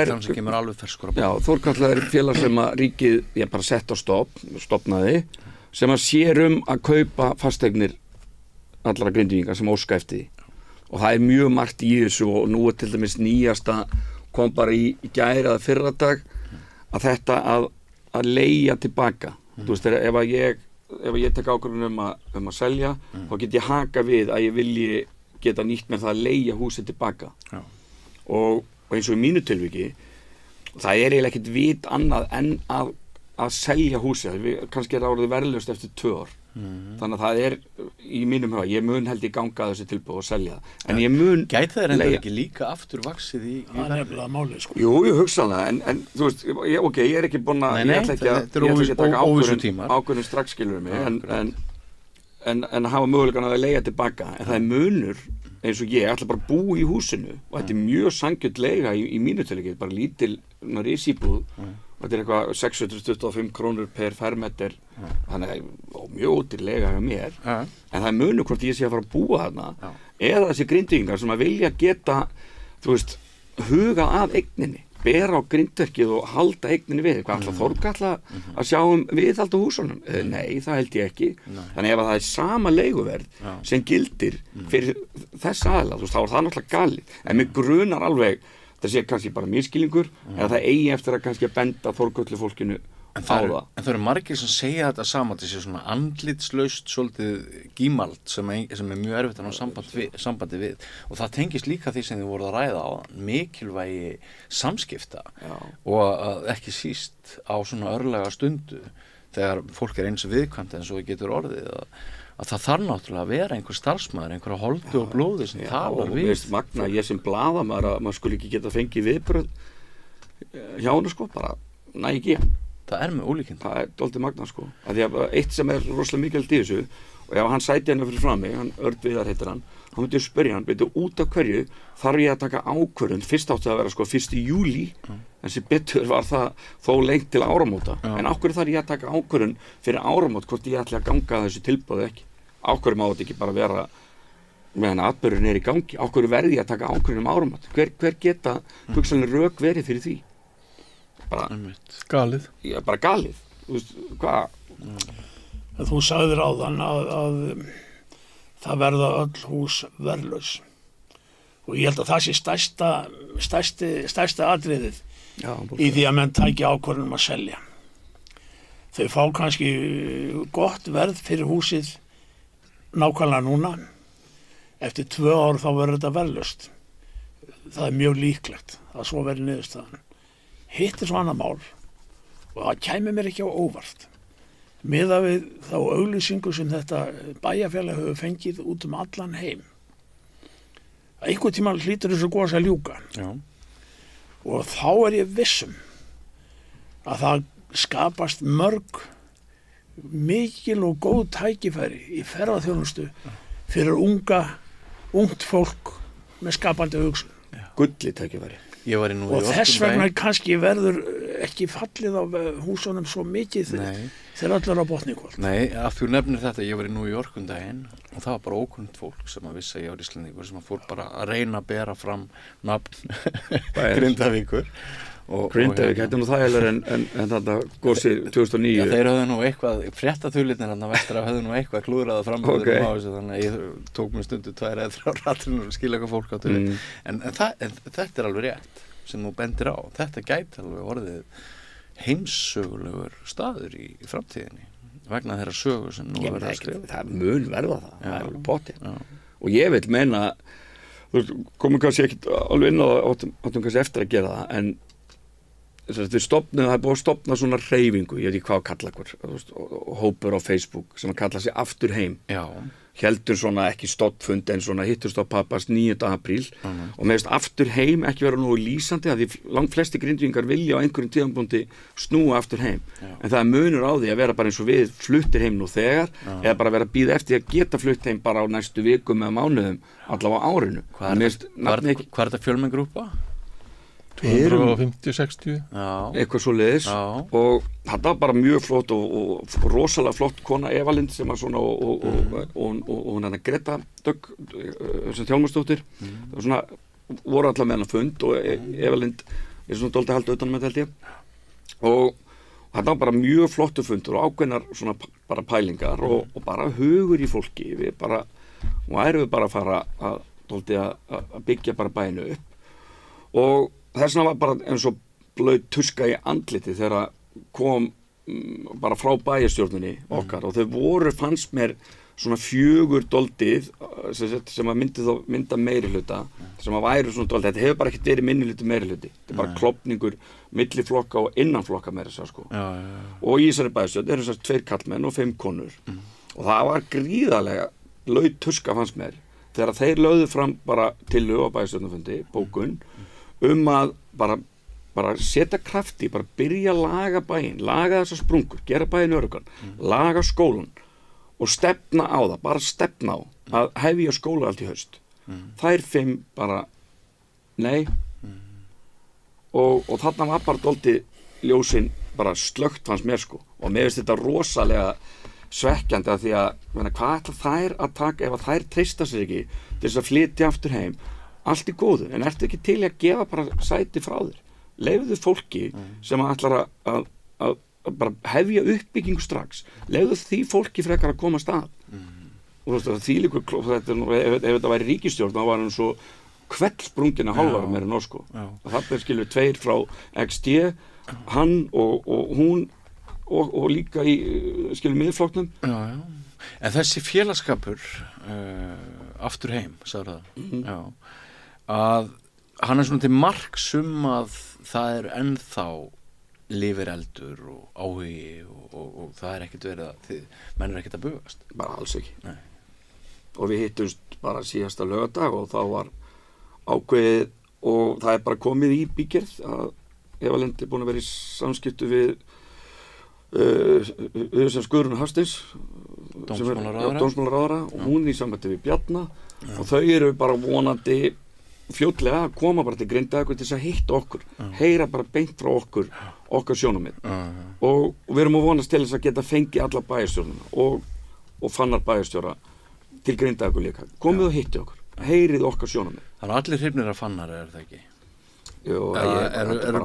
félag sem að ríkið bara sett á stofnaði sem að sér að kaupa fasteignir allra Grindvíkinga sem óska eftir því og það mjög margt í þessu og nú til dæmis nýjasta kom bara í gær eða fyrradag að þetta að leigja tilbaka ef ég tek ákvörðun að selja þá get ég haka við að ég vilji geta nýtt með það að leigja húsið tilbaka og eins og í mínu tilviki það eiginlega ekkert vit annað en að selja húsið kannski það orðið verðlaust eftir 2 ár þannig að það í mínum huga ég mun held í ganga þessi tilbúið að selja það en ég mun gæti það reyndar ekki líka aftur vaxið í nefnilega máli Jú, hugsanlega en þú veist, ég er ekki búin að ég ætla ekki að taka ákvörðun strax skilur mig en hafa mögulegan að leigja tilbaka, en það munur eins og ég ætla bara að búa í húsinu og þetta mjög sanngjörn leiga í mínu tilviki, bara lítil risíbúð og þetta eitthvað 625 krónur per fermeter, þannig að mjög ódýr leiga hjá mér, en það munur hvort ég sé að fara að búa þarna eða þessi Grindvíkingar sem að vilja geta, þú veist, huga að eigninni, bera á grindverkið og halda eigninni við, hvað ætla Þórkatla að sjá viðhald á húsunum? Nei, það held ég ekki. Þannig ef það sama leiguverð sem gildir fyrir þess aðila, þú veist, þá það náttúrulega galið. En mig grunar alveg, það sé kannski bara misskilningur, eða það eigi eftir að kannski að benda Þórkatlu fólkinu á það. En það eru margir sem segja þetta saman til sér svona andlitslaust svolítið gímald sem er mjög erfitt að ná sambandi við og það tengist líka því sem þið voruð að ræða á mikilvægi samskipta og ekki síst á svona örlega stundu þegar fólk eins viðkvæmt eins og það getur orðið að það þarf náttúrulega að vera einhver starfsmaður, einhverja holdi og blóði sem talar við. Veist, magna, ég sem blaðamaður að maður skulle ekki geta fengið viðbröð hjá hennu sko, bara næ ekki. Það með ólíkindi. Það dálítið magna sko. Að því að eitt sem rosalega mikilvægt í þessu og ef hann sæti henni fyrir fram mig, hann Örn Viðar heitir hann myndi ég spyrja hann, veitu út af hverju þarf ég að taka ákvörðun, fyrst átti að vera sko 1. júlí, en sem betur var það þó lengt til áramóta, en ákvörðu þarf ég að taka ákvörðun fyrir áramót hvort ég ætli að ganga þessu tilboði ekki. Ákvörðu má þetta ekki bara vera meðan atburðurinn í gangi, ákvörðu verði ég að taka ákvörðun áramót. Hver geta hugsanlega rök verið fyrir því? Bara galið. Já, bara galið. Þú veist, hvað? Þú sagðir áðan að það verða öll hús verðlaus og ég held að það sé stærsta atriðið í því að menn tæki ákvörðun að selja. Þau fá kannski gott verð fyrir húsið nákvæmlega núna. Eftir 2 ár þá verður þetta verðlaust. Það mjög líklegt að svo verði niðurstaðan. Hitt svo annað mál og það kæmi mér ekki á óvart miðað við þá auglýsingu sem þetta bæjarfélag hefur fengið út allan heim. Einhvern tíma hlýtur þessu gos að ljúka og þá ég vissum að það skapast mörg mikil og góð tækifæri í ferðaþjónustu fyrir ungt fólk með skapandi hugsun. Gulli tækifæri. Og þess vegna kannski verður ekki fallið á húsunum svo mikið þegar allir á Botningholt. Nei, að þú nefnir þetta, ég var í New York daginn og það var bara ókunnt fólk sem að vissi að ég var Íslendingur sem að fór bara að reyna að bera fram nafn Grindavíkur. Grindavík, þetta nú þægilegur en þetta gósið 2009. Já, þeir höfðu nú eitthvað, fréttaþulirnir hann að vestra höfðu nú eitthvað klúðraða framöður á þessu, þannig að ég tók mér stundu 2 eða 3 rattinu og skilja eitthvað fólk á tölu. En þetta alveg rétt sem þú bendir á. Þetta gæti alveg orðið heimssögulegur staður í framtíðinni vegna þeirra sögur sem nú verður að skrifa. Það mun verða það, það alveg potið. Og ég vil meina, þú komum kannski ekkert alveg inn á áttum kannski eftir að gera það, en það er búið að stofna svona hreyfingu, ég veit ekki hvað að kalla hver, hópur á Facebook sem að kalla sig Aftur heim. Heldur svona ekki stoppfund en svona hittust á pappas 9. apríl og meðist Aftur heim ekki vera nú lýsandi að því langt flesti Grindvíkingar vilja á einhverjum tíðanbúndi snúa aftur heim. En það munur á því að vera bara eins og við fluttir heim nú þegar eða bara vera að bíða eftir að geta flutt heim bara á næstu vikum eða mánuðum allavega á árinu. Hvað er þetta fjölmenngrúpa? 250-60 eitthvað svo leiðis og þetta var bara mjög flott og rosalega flott kona Eva Lind sem var svona og hún hérna Greta Dögg sem Þjálmarsdóttir svona voru allar með hennar fund og Eva Lind svona dálítið að halda utan með þetta held ég og þetta var bara mjög flottu fundur og ákveðnar svona bara pælingar og bara hugur í fólki við bara værum við bara að fara að dálítið að byggja bara bæinu upp og þess vegna var bara eins og blauð tuska í andliti þegar kom bara frá bæjarstjórninni okkar og þau fannst mér svona 4 doldið sem að mynda meirihluta sem að væru svona doldið, þetta hefur bara ekkert verið minnihluti meirihluti, þetta er bara klofningur milli flokka og innan flokka meira þess að sko og í þessari bæjarstjórn eru þessar 2 karlmenn og 5 konur og það var gríðarlega blauð tuska fannst mér þegar þeir lögðu fram bara tillögu á bæjarstjórnarfundi, bókun að bara setja krafti, bara byrja að laga bæinn, laga þessar sprungur, gera bæinn öruggan, laga skólan og stefna á það, bara stefna á að hefja skóla allt í haust. Þær 5 bara nei og þarna var bara dálítið ljósin bara slögt fannst mér sko, og mér finnst þetta rosalega svekkjandi að því að hvað ætla þær að taka ef að þær treysta sér ekki til þess að flytja aftur heim, allt í góðu, en ertu ekki til að gefa bara sæti frá þér, leyfðu fólki sem ætlar að bara hefja uppbyggingu strax, leyfðu því fólki frekar að koma stað og þú veist, því líkur ef þetta væri ríkisstjórn, þá var hann svo kveldsprungin að hálfa meira norsko, og þarna skilur 2 frá XD, hann og hún og líka í skilur miðflokknum. En þessi félagskapur aftur heim, sagður það, að hann er svona til marks að það er ennþá lifir eldur og áhugi og það er ekkert verið að menn er ekkert að bugast. Bara alls ekki. Nei. Og við hittumst bara síðasta laugardag og þá var ákveðið og það er bara komið í bígerð að Eva Lind er búin að vera í samskiptu við sem Guðrún Hafsteins dómsmálaráðherra og hún í sambandi við Bjarna og þau eru bara vonandi fljótlega að koma bara til Grindavíkur til þess að hitta okkur, heyra bara beint frá okkar sjónarmið og við erum að vonast til þess að geta fengið alla bæjarstjórnuna og Fannar bæjarstjóra til Grindavíkur líka, komið og hitti okkur, heyrið okkar sjónarmið. Þannig að allir hrifnir af Fannar það ekki? Jú, eru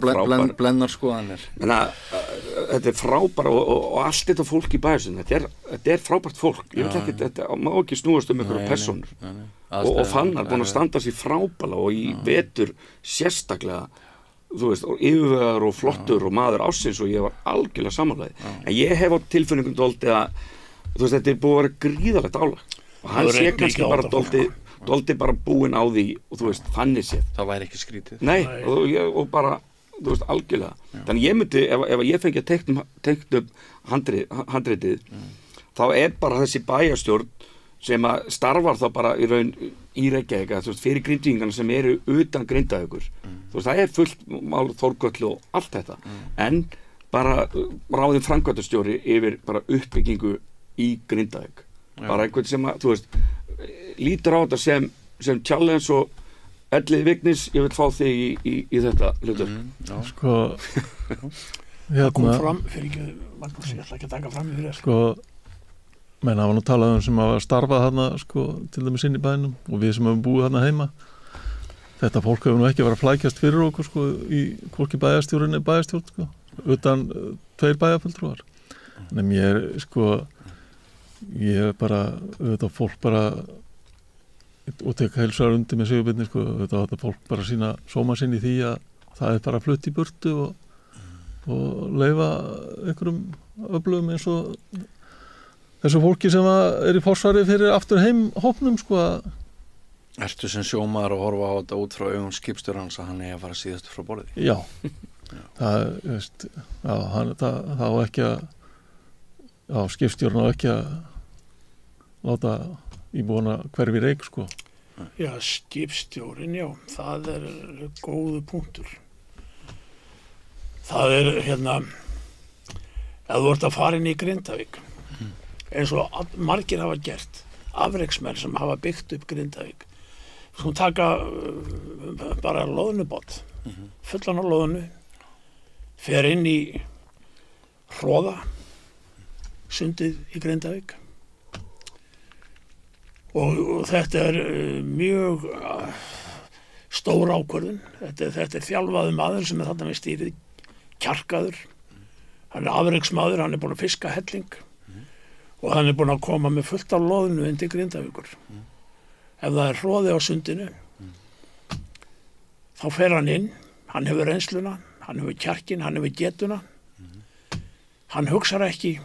blendnar skoðanir? Þetta er frábært og allt þetta fólk í bæjarstjórnuna, þetta er frábært fólk, ég vil ekki, þetta má ekki snúast einhverju persónur og Fannar búin að standa sér frábæla og í vetur sérstaklega, þú veist, yfirvegaður og flottur og maður ársins og ég var algjörlega samanlega, en ég hef á tilfinningum dálítið að, þú veist, þetta er búið að vera gríðalegt álag og hann sé kannski bara dálítið bara búinn á því og þú veist, þannig séð. Það væri ekki skrítið. Nei, og bara, þú veist, algjörlega. Þannig ég myndi, ef ég fengi að teikna upp handritið, þá er bara þessi bæjarstjórn sem að starfar þá bara í raun í Reykjavík, þú veist, fyrir Grindvíkingana sem eru utan Grindavíkur. Þú veist, það er fullt mál Þórkötlu og allt þetta, en bara ráðin framkvæmdastjóri yfir bara uppbyggingu í Grindavík. Bara einhvern sem að, þú veist, lítur á þetta sem challenge og Elliði Vignis, ég vil fá þig í þetta hlutverk. Sko kom fram fyrir ekki, Magnús, ég ætla ekki að taka fram í fyrir sko, menn hafa nú talað sem hafa starfað þarna sko, til dæmis inn í bænum og við sem hefum búið þarna heima, þetta fólk hefur nú ekki verið að flækjast fyrir okkur sko, í hvorki bæjarstjórn sko, utan 2 bæjarfulltrúar, en mér sko ég bara, þetta fólk bara og tek heilsar undir með Sigurbirni sko, þetta fólk bara sína sóma sinn í því að það er bara flutt í burtu og leyfa einhverjum öflugum eins og þessu fólki sem er í forsvari fyrir aftur heim hópnum sko. Ertu sem sjómaður að horfa á þetta út frá augum skipstjórans að hann eigi að fara síðastu frá borði? Já, það veist, það á ekki að skipstjórn á ekki að láta íbúana hverfi reik sko. Já, skipstjórin, já, það er góðu punktur. Það er hérna, ef þú ert að fara inn í Grindavík, eins og margir hafa gert, afreksmenn sem hafa byggt upp Grindavík, þú taka bara loðnubát, fullan á loðnu, fer inn í Hroða, sundið í Grindavík, og þetta er mjög stór ákvörðun, þetta er þjálfaður maður sem er þarna með stýrið, kjarkaður, hann er afreksmaður, hann er búin að fiska helling og hann er búin að koma með fullt af loðnu inn til Grindavíkur. Ef það er Hroði á sundinu, þá fer hann inn, hann hefur reynsluna, hann hefur kjarkin, hann hefur getuna, hann hugsar ekki,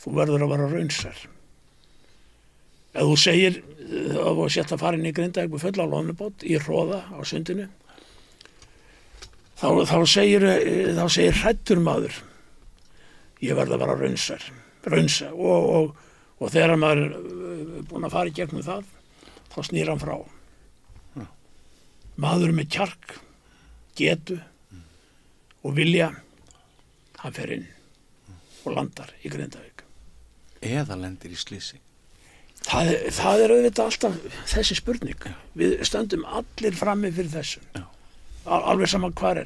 þú verður að vera raunsær. Ef þú segir, að þú sett að fara inn í Grindavík með full á loðnubát í Hroða á sundinu, þá segir hræddur maður, ég verð að vera raunsær og þegar maður er búin að fara í gegnum það, þá snýr hann frá. Maður með kjark, getu og vilja, hann fer inn og landar í Grindavík. eða lendir í slysi? Það er auðvitað alltaf þessi spurning. Við stöndum allir frammi fyrir þessu. Alveg saman hvar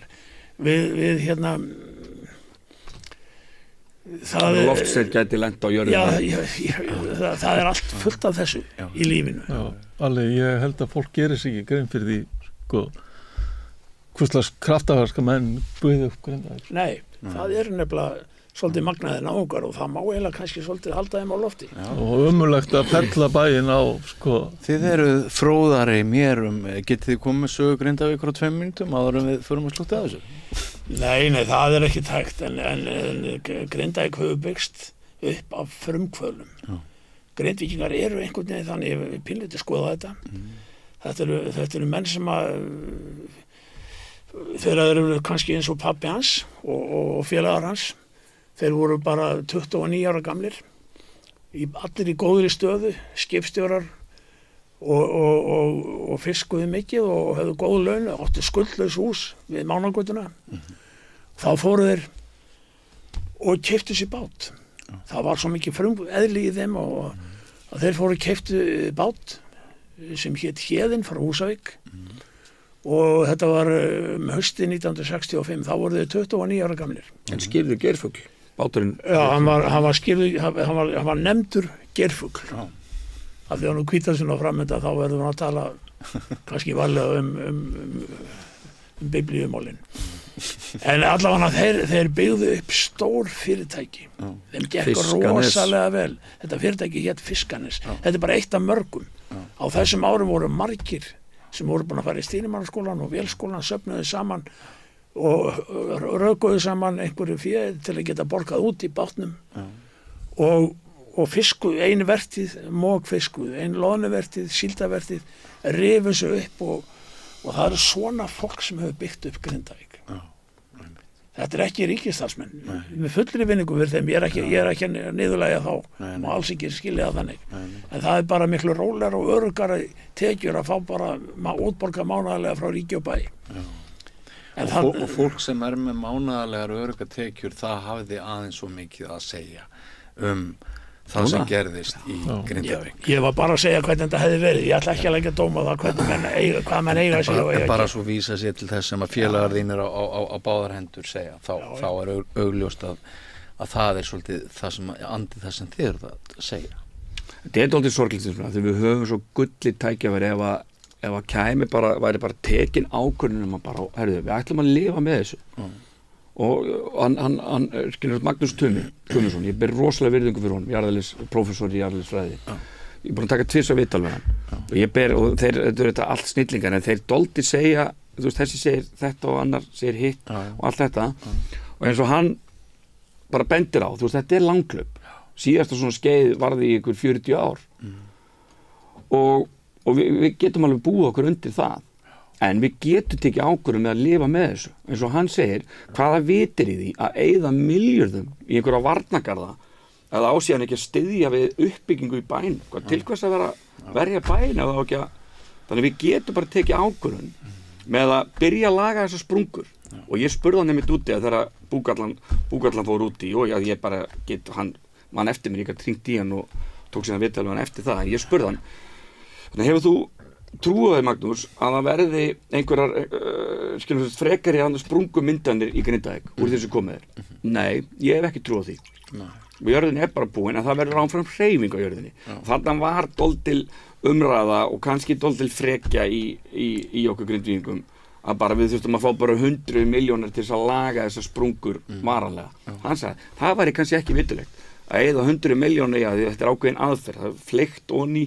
við hérna loftsteinn gæti lent á jörðinni. Það er allt fullt af þessu í lífinu. Alveg, ég held að fólk gerir sig ekki grein fyrir því sko, hvurslags kraftaverka menn buðu upp Grindavík. Nei, það er nefnilega svolítið magnaðir náungar og það má eiginlega kannski svolítið halda þeim á lofti. Og ömurlegt að perla bæinn á sko. Þið eruð fróðari mér getið þið komið sögu Grindavíkur á 2 mínútum áður en við förum að slúta þessu? Nei, það er ekki tækt en Grindavík hefur byggst upp af frumkvöðlum. Grindvíkingar eru einhvern veginn þannig, við pínlítið skoða þetta. Þetta eru menn sem að þeir eru kannski eins og pabbi hans og félagar hans. Þeir voru bara 29 ára gamlir, allir í góðri stöðu, skipstjórar og fiskuðu mikið og höfðu góð laun, áttu skuldlaus hús við Mánagötuna. Þá fóru þeir og keyptu sér bát. Það var svo mikið eðli í þeim og að þeir fóru keyptu bát sem hét Héðinn frá Húsavík og þetta var haustið 1965, þá voru þeir 29 ára gamlir. En skýrðu Geirfugl? Báturinn? Já, hann var nefndur Geirfugl. Af því að nú Hvítasun á framönda þá verðum við að tala kannski varlega um biblíumálin. En allavega þeir byggðu upp stór fyrirtæki. Þeim gekk rosalega vel. Þetta fyrirtæki hét Fiskanes. Þetta er bara eitt af mörgum. Á þessum árum voru margir sem voru búin að fara í stýrimannaskólann og vélskólann, söfnuðu saman og rökuðu saman einhverju féð til að geta borgað út í bátnum og fiskuðu einu vertíð, mógfiskuðu, einu loðnuvertíð, síldavertíð, rifu sig upp og það eru svona fólk sem hefur byggt upp Grindavík. Þetta er ekki ríkisstarfsmenn. Með fullri vinningu fyrir þeim, ég er ekki niðurlægja þá og alls ekki skilja það þannig. En það er bara miklu rólegra og öruggara tekjur að fá bara útborga mánaðarlega frá ríki og bæ. Og fólk sem með mánaðarlegar örugga tekjur, það hafiði aðeins svo mikið að segja það sem gerðist í Grindavík. Ég var bara að segja hvernig þetta hefði verið. Ég ætla ekki að leggja dóma á það hvað menn eiga sig og eiga ekki. Bara svo vísa sér til þess sem að félagar þínir á báðar hendur segja. Þá er augljóst að það er svolítið það sem andi það sem þið eru að segja. Þetta er svolítið sorglítið þegar við höfum svo gullið tækifæri ef að kæmi væri bara tekin ákvörðun að bara, herðu, við ætlum að lifa með þessu. Og hann skilur Magnús Tumusson, ég ber rosalega virðingu fyrir honum, prófessor í jarðeðlisfræði. Ég er búin að taka 2 viðtal við hann og þeir eru þetta allt snillingar en þeir dóldi segja, þú veist, þessi segir þetta og annar segir hitt og allt þetta og eins og hann bara bendir á, þú veist, þetta er langklöp. Síðasta svona skeið varði í ykkur 40 ár og við getum alveg búið okkur undir það. En við getum tekið ákvörðun með að lifa með þessu. Eins og hann segir, hvaða vitir í því að eyða milljörðum í einhverja varnargarða eða ásíðan ekki að styðja við uppbyggingu í bæn. Til hvers að verja bæn eða ekki að... Þannig við getum bara tekið ákvörðun með að byrja að laga þessar sprungur. Og ég spurði hann einmitt úti að þegar búgallan fór úti og ég bara hann eftir mér, ég gæti hringt í hann og tók síðan viðtal við hann eftir það. Ég spurði hann, þannig hefur þú trúaði Magnús að það verði einhverjar frekari sprungumyndanir í Grindavík úr þessu komið er? Nei, ég hef ekki trúað því. Og jörðin er bara búin að það verður áfram hreyfing á jörðinni. Þarna var dálítil umræða og kannski dálítil frekja í okkur Grindvíkingum að bara við þurftum að fá bara 100 milljónir til þess að laga þessar sprungur varanlega. Hann sagði, það væri kannski ekki vitulegt að eyða 100 milljónir því þetta er ákveðin aðferð, það er fleikt onni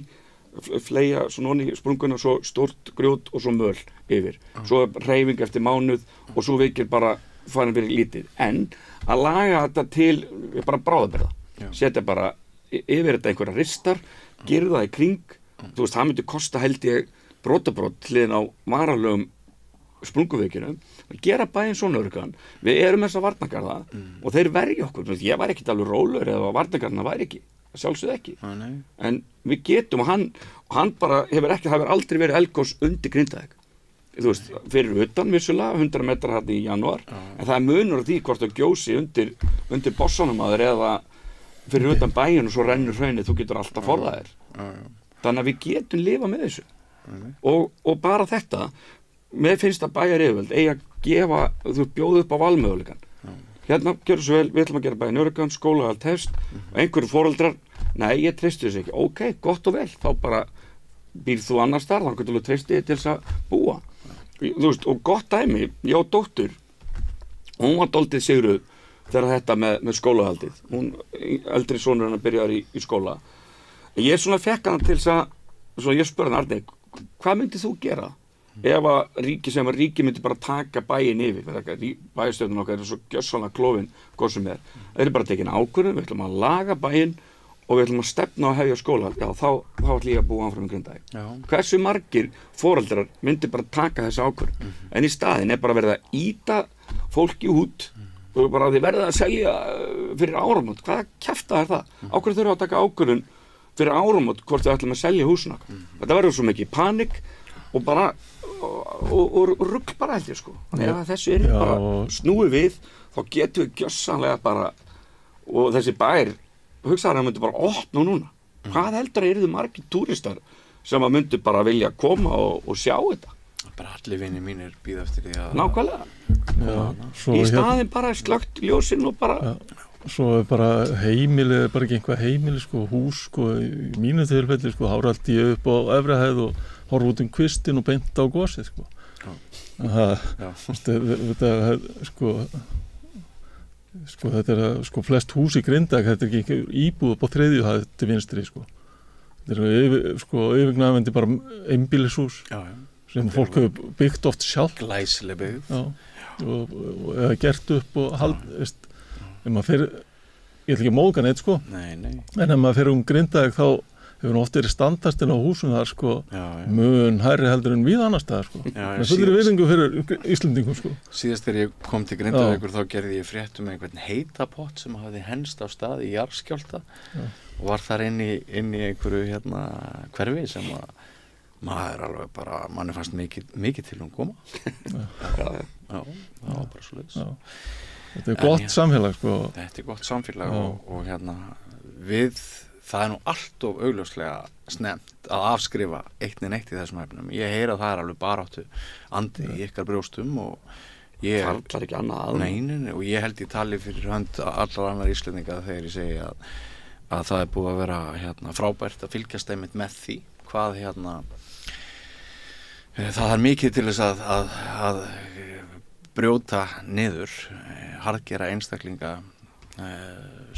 fleia svona onni sprunguna svo stórt grjót og svo möl yfir svo hreyfing eftir mánuð og svo vikir bara farin fyrir lítið en að laga þetta til bara bráðabirgða setja bara yfir þetta einhverja ristar gera það í kring þú veist það myndi kosta held ég brotabrót hliðin á varalögum sprunguveikinu að gera bæinn svona örgan við erum þessa varnargarða og þeir verja okkur ég var ekkert alveg rólur eða varnargarðina væri ekki sjálfsögðu ekki en við getum og hann bara hefur aldrei verið eldgos undir Grindavík þú veist, fyrir utan vissulega 100 metrar hérna í janúar en það er munur á því hvort það gjósi undir bossanum aður eða fyrir utan bæinn og svo rennur hraunið, þú getur alltaf forðað þér. Þannig að við getum lifa með þessu. Og bara þetta, mér finnst að bæjaryfirvöld eigi að gefa, þú bjóðu upp á valmöguleikann. Hérna, gjörðu svo vel, við ætlum að gera bæinn öruggan, skólahald hefst, og einhverju foreldrar, nei, ég treysti þessu ekki. Ok, gott og vel, þá bara býrð þú annars þar, þá getur þú treystið til þess að búa. Þú veist, og gott dæmi, ég á dóttur, hún var dálítið sigruð þegar þetta með skólahaldið. Hún, eldri sonur hennar byrjar í skóla. Ég svona fekk hana til þess að, svo ég spurði hann, Arni, hvað myndið þú gera? Ef að ríki myndi bara taka bæinn yfir, bæjarstjórnin okkar svo gjörsamlega klofin, hvað sem það er bara tekin ákvörðun, við ætlum að laga bæinn og við ætlum að stefna og hefja skóla, já, þá ætlum ég að búa áfram í Grindavík. Hversu margir foreldrar myndi bara taka þessi ákvörðun, en í staðinn bara verið að ýta fólki út og bara þið verið að selja fyrir áramót, hvaða kjafta það? Ákvörðu þurfa að taka ákvörðun fyrir áramót hvort þið ætlum að selja húsin okkar. Þetta verður svo mikið panik og bara og rugl bara held ég sko. Þannig að þessu bara snúið við, þá getum við gjörsamlega bara, og þessi bær hugsaður að myndi bara opna núna. Hvað heldur að yrðu margir túristar sem að myndi bara vilja koma og sjá þetta? Bara allir vinir mínir bíða eftir því að nákvæmlega. Í staðinn bara slökkt ljósinn og bara svo bara heimili, bara ekki einhvað heimili sko, hús sko, í mínu tilfelli sko, þá röldi ég upp á efri hæð og horf út kvistinn og beint á gosið sko. Þetta er sko flest hús í Grindavík, þetta er ekki íbúð upp á 3. hæð til vinstri sko. Þetta er yfirgnæfandi bara einbýlishús sem fólk hefur byggt oft sjálf. Glæsileg byggð. Og eða gert upp og veist, ef maður fer, ég ætla ekki að móðga neitt sko. Nei. En ef maður fer Grindavík þá hefur oft verið standastinn á húsum þar sko, mun hærri heldur en við annars staðar sko. Það fullir virðingu fyrir Íslendingum sko. Síðast þegar ég kom til Grindavíkur þá gerði ég frétt einhvern heitapott sem hafði henst á stað í jarðskjálfta og var þar inn í einhverju hverfi sem að maður alveg bara, manni fannst mikið til koma. Já, það var bara svoleiðis. Þetta er gott samfélag sko. Þetta er gott samfélag og það er nú allt of augljóslega snemmt að afskrifa eitt í þessum efnum. Ég heyra að það er alveg baráttu andi í ykkar brjóstum og ég kallar ekki annað að Nei, og ég held ég tali fyrir hönd allar annar Íslendinga þegar ég segi að það er búið að vera frábært að fylgjast einmitt með því hvað það er mikið til þess að brjóta niður, harðgera einstaklinga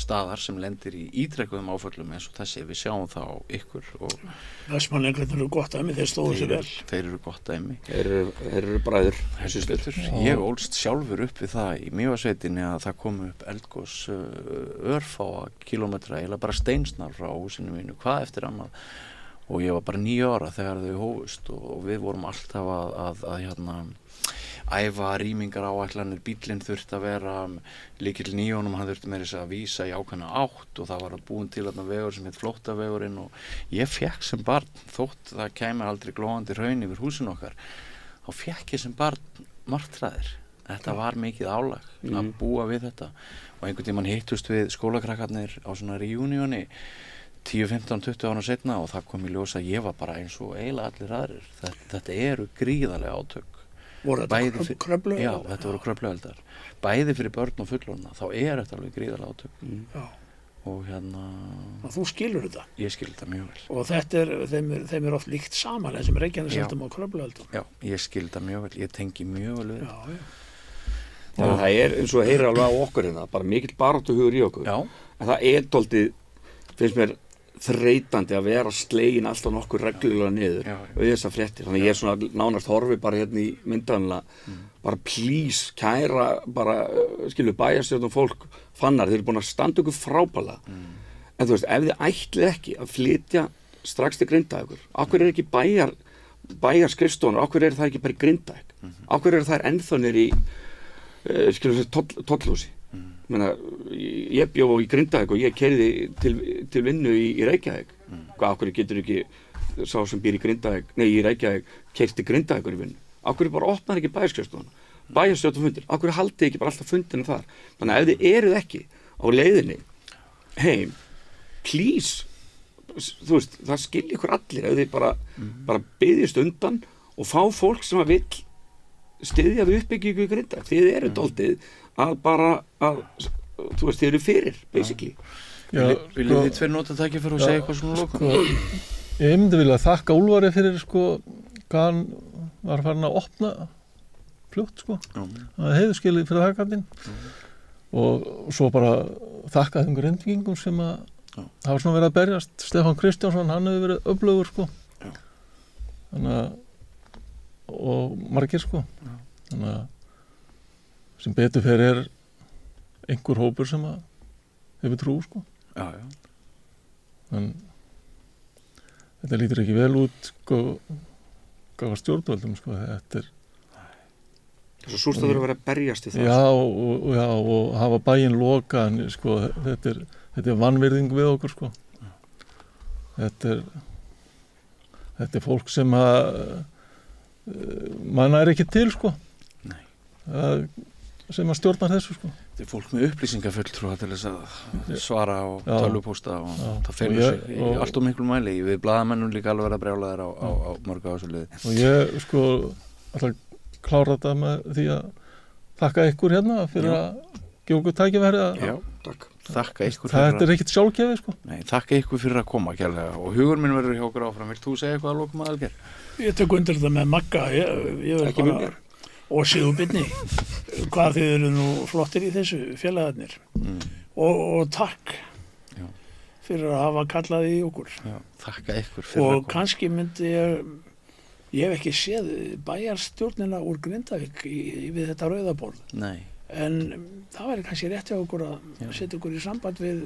staðar sem lendir í ítrekkuðum áföllum eins og þessi, við sjáum þá ykkur og Vestmannaeyingarnir eru gott dæmi, þeir stóðu sér vel. Þeir eru gott dæmi. Þeir eru bræður. Ég ólst sjálfur upp við það í Mývatnssveitinni að það komu upp eldgos örfáa kílómetra eða bara steinsnar frá húsinu mínu, hvað eftir annað, og ég var bara 9 ára þegar þau hófust og við vorum alltaf að æfa rýmingar áætlanir, bíllinn þurfti að vera lykill níunum, hann þurfti meira að vísa í ákveðna átt og það var búin til þarna vegur sem heit Flóttavegurinn og ég fekk sem barn, þótt það kæmi aldrei glóandi hraun yfir húsin okkar, þá fekk ég sem barn martraðir. Þetta var mikið álag að búa við þetta og einhvern tímann hittust við skólakrakkarnir á svona reunioni 10, 15, 20 ára setna og það kom í ljós að ég var bara eins og eiginlega allir aðrir. Þetta eru gríðarlega átök. Voru þetta kröflueldar? Já, þetta voru kröflueldar. Bæði fyrir börn og fullorðna, þá er þetta alveg gríðarlega átök. Já. Og og þú skilur þetta? Ég skil þetta mjög vel. Og þetta þeim er oft líkt saman, þessum Reykjaneseldum og kröflueldum. Já, ég skil þetta mjög vel, ég tengi mjög vel við. Þannig að það er eins og heyrir alveg á okkur hérna, bara mikill baráttuhugur í okkur. Já. En það er dálítið, finnst mér þreytandi að vera slegin alltaf nokkur reglulega niður við þessar fréttir, þannig ég er svona nánast horfi bara hérna í myndaðanlega bara please, kæra bara, skilu, bæjarstjórnum fólk fannar, þeir eru búin að standa ykkur frábælega en þú veist, ef þið ætlið ekki að flytja strax til Grindavíkur, af hverju er ekki bæjarskrifstofur, af hverju er það ekki bara í Grindavík, af hverju er það ennþá niður í skilu, tollhúsi ég bjó í Grindavík og ég keyrði til vinnu í Reykjavík af hverju getur ekki sá sem býr í Reykjavík keyrt til Grindavíkur í vinnu af hverju bara opnar ekki bæjarstjórnarfundir af hverju haldið ekki bara alltaf fundina þar þannig að ef þið eruð ekki á leiðinni heim, please, þú veist, það skilja ykkur allir ef þið bara biðjast undan og fá fólk sem að vill styðja við uppbyggingu í Grindavík. Þið eru dálítið að bara að, þú veist, þið eru fyrir, basically. Viljið þið tveir nota tækifæri og segja eitthvað svona lokum? Ég myndi vilja þakka Úlfari fyrir hvað hann var farin að opna fljótt það heiðurskilið fyrir þakkandinn og svo bara þakka þeim Grindvíkingum sem að hafa svona verið að berjast. Stefán Kristjánsson, hann hefur verið öflugur þannig að og margir þannig að sem betur fyrir einhver hópur sem að hefur trú en þetta lítur ekki vel út hvað stjórnvöldum þetta svo súrt að vera að berjast í það og hafa bæinn loka en þetta er vanvirðing við okkur þetta er fólk sem að manna er ekki til sem að stjórnar þessu Þetta er fólk með upplýsingafulltrúa til þess að svara og tölvupósta og það felur sig í allt og miklu mæli við blaðamennum líka alveg að brjálaðir á mörgu á þessu liði og ég ætla að klára þetta með því að þakka ykkur hérna fyrir að gefa okkur tækifæri þakka ykkur fyrir þetta er ekkert sjálfgefi Nei, þakka ykkur fyrir að koma kærlega og hugur minn verður hjá okkur áfram vilt þú segja eitthvað að lokum að Alger? Ég tek undir þetta með Magga ég vil bara og Sigurbirni hvað þið eru nú flottir í þessu félagarnir og takk fyrir að hafa kallað í okkur þakka ykkur fyrir og kannski myndi ég hef ekki séð bæjarstjórnina úr Grindavík við þetta rauðaborð en það væri kannski rétt hjá okkur að setja okkur í samband við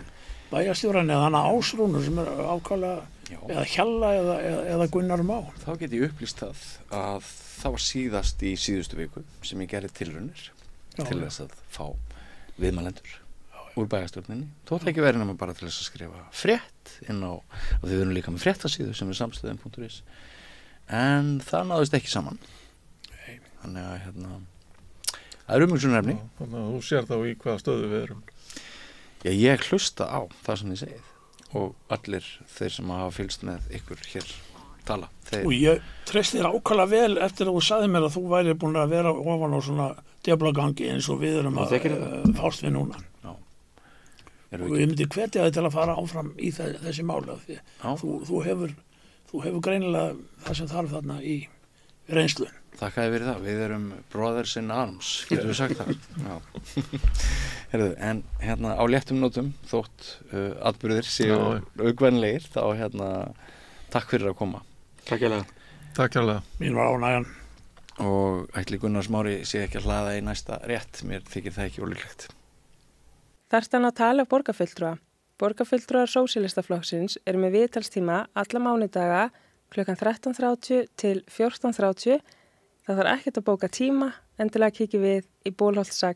bæjarstjóran eða hana Ásrúnu sem er ákvæmlega eða Hjalla eða Gunnar Má þá get ég upplýst það að það var síðast í síðustu viku sem ég gerði tilraunir til þess að fá viðmælendur úr bæjarstjórninni þótt ekki verið nema bara til þess að skrifa frétt inn á og þið erum líka með fréttasíðu sem er samstöðin.is en það náðist ekki saman þannig að það er umhugsunarefni þannig að þú sér þá í hvaða stöðu við erum ég hlusta á það sem þið segið og allir þeir sem hafa fylgst með ykkur hér tala og ég treysti þér ákala vel eftir að þú sagði mér að þú væri búin að vera ofan á svona djöflagangi eins og við erum að fást við núna og ég myndi hvetja þig til að fara áfram í þessi mála því þú hefur greinilega það sem þarf þarna í reynslu Þakkaði fyrir það, við erum brothers in arms, getum við sagt það Herðu, en á léttum nótum þótt atburðir séu aukvænlegir þá takk fyrir að koma Takk hérlega Mín var ánægjan og ætli Gunnar Smári sé ekki að hlaða í næsta rétt mér þykir það ekki ólíklegt Þarft hann að tala borgarfulltrúa Borgarfulltrúar Sósíalistaflokksins eru með viðtalstíma alla mánudaga klukkan 13:30 til 14:30 Það þarf ekkert að bóka tíma, endilega kíkjum við í Bólholtsak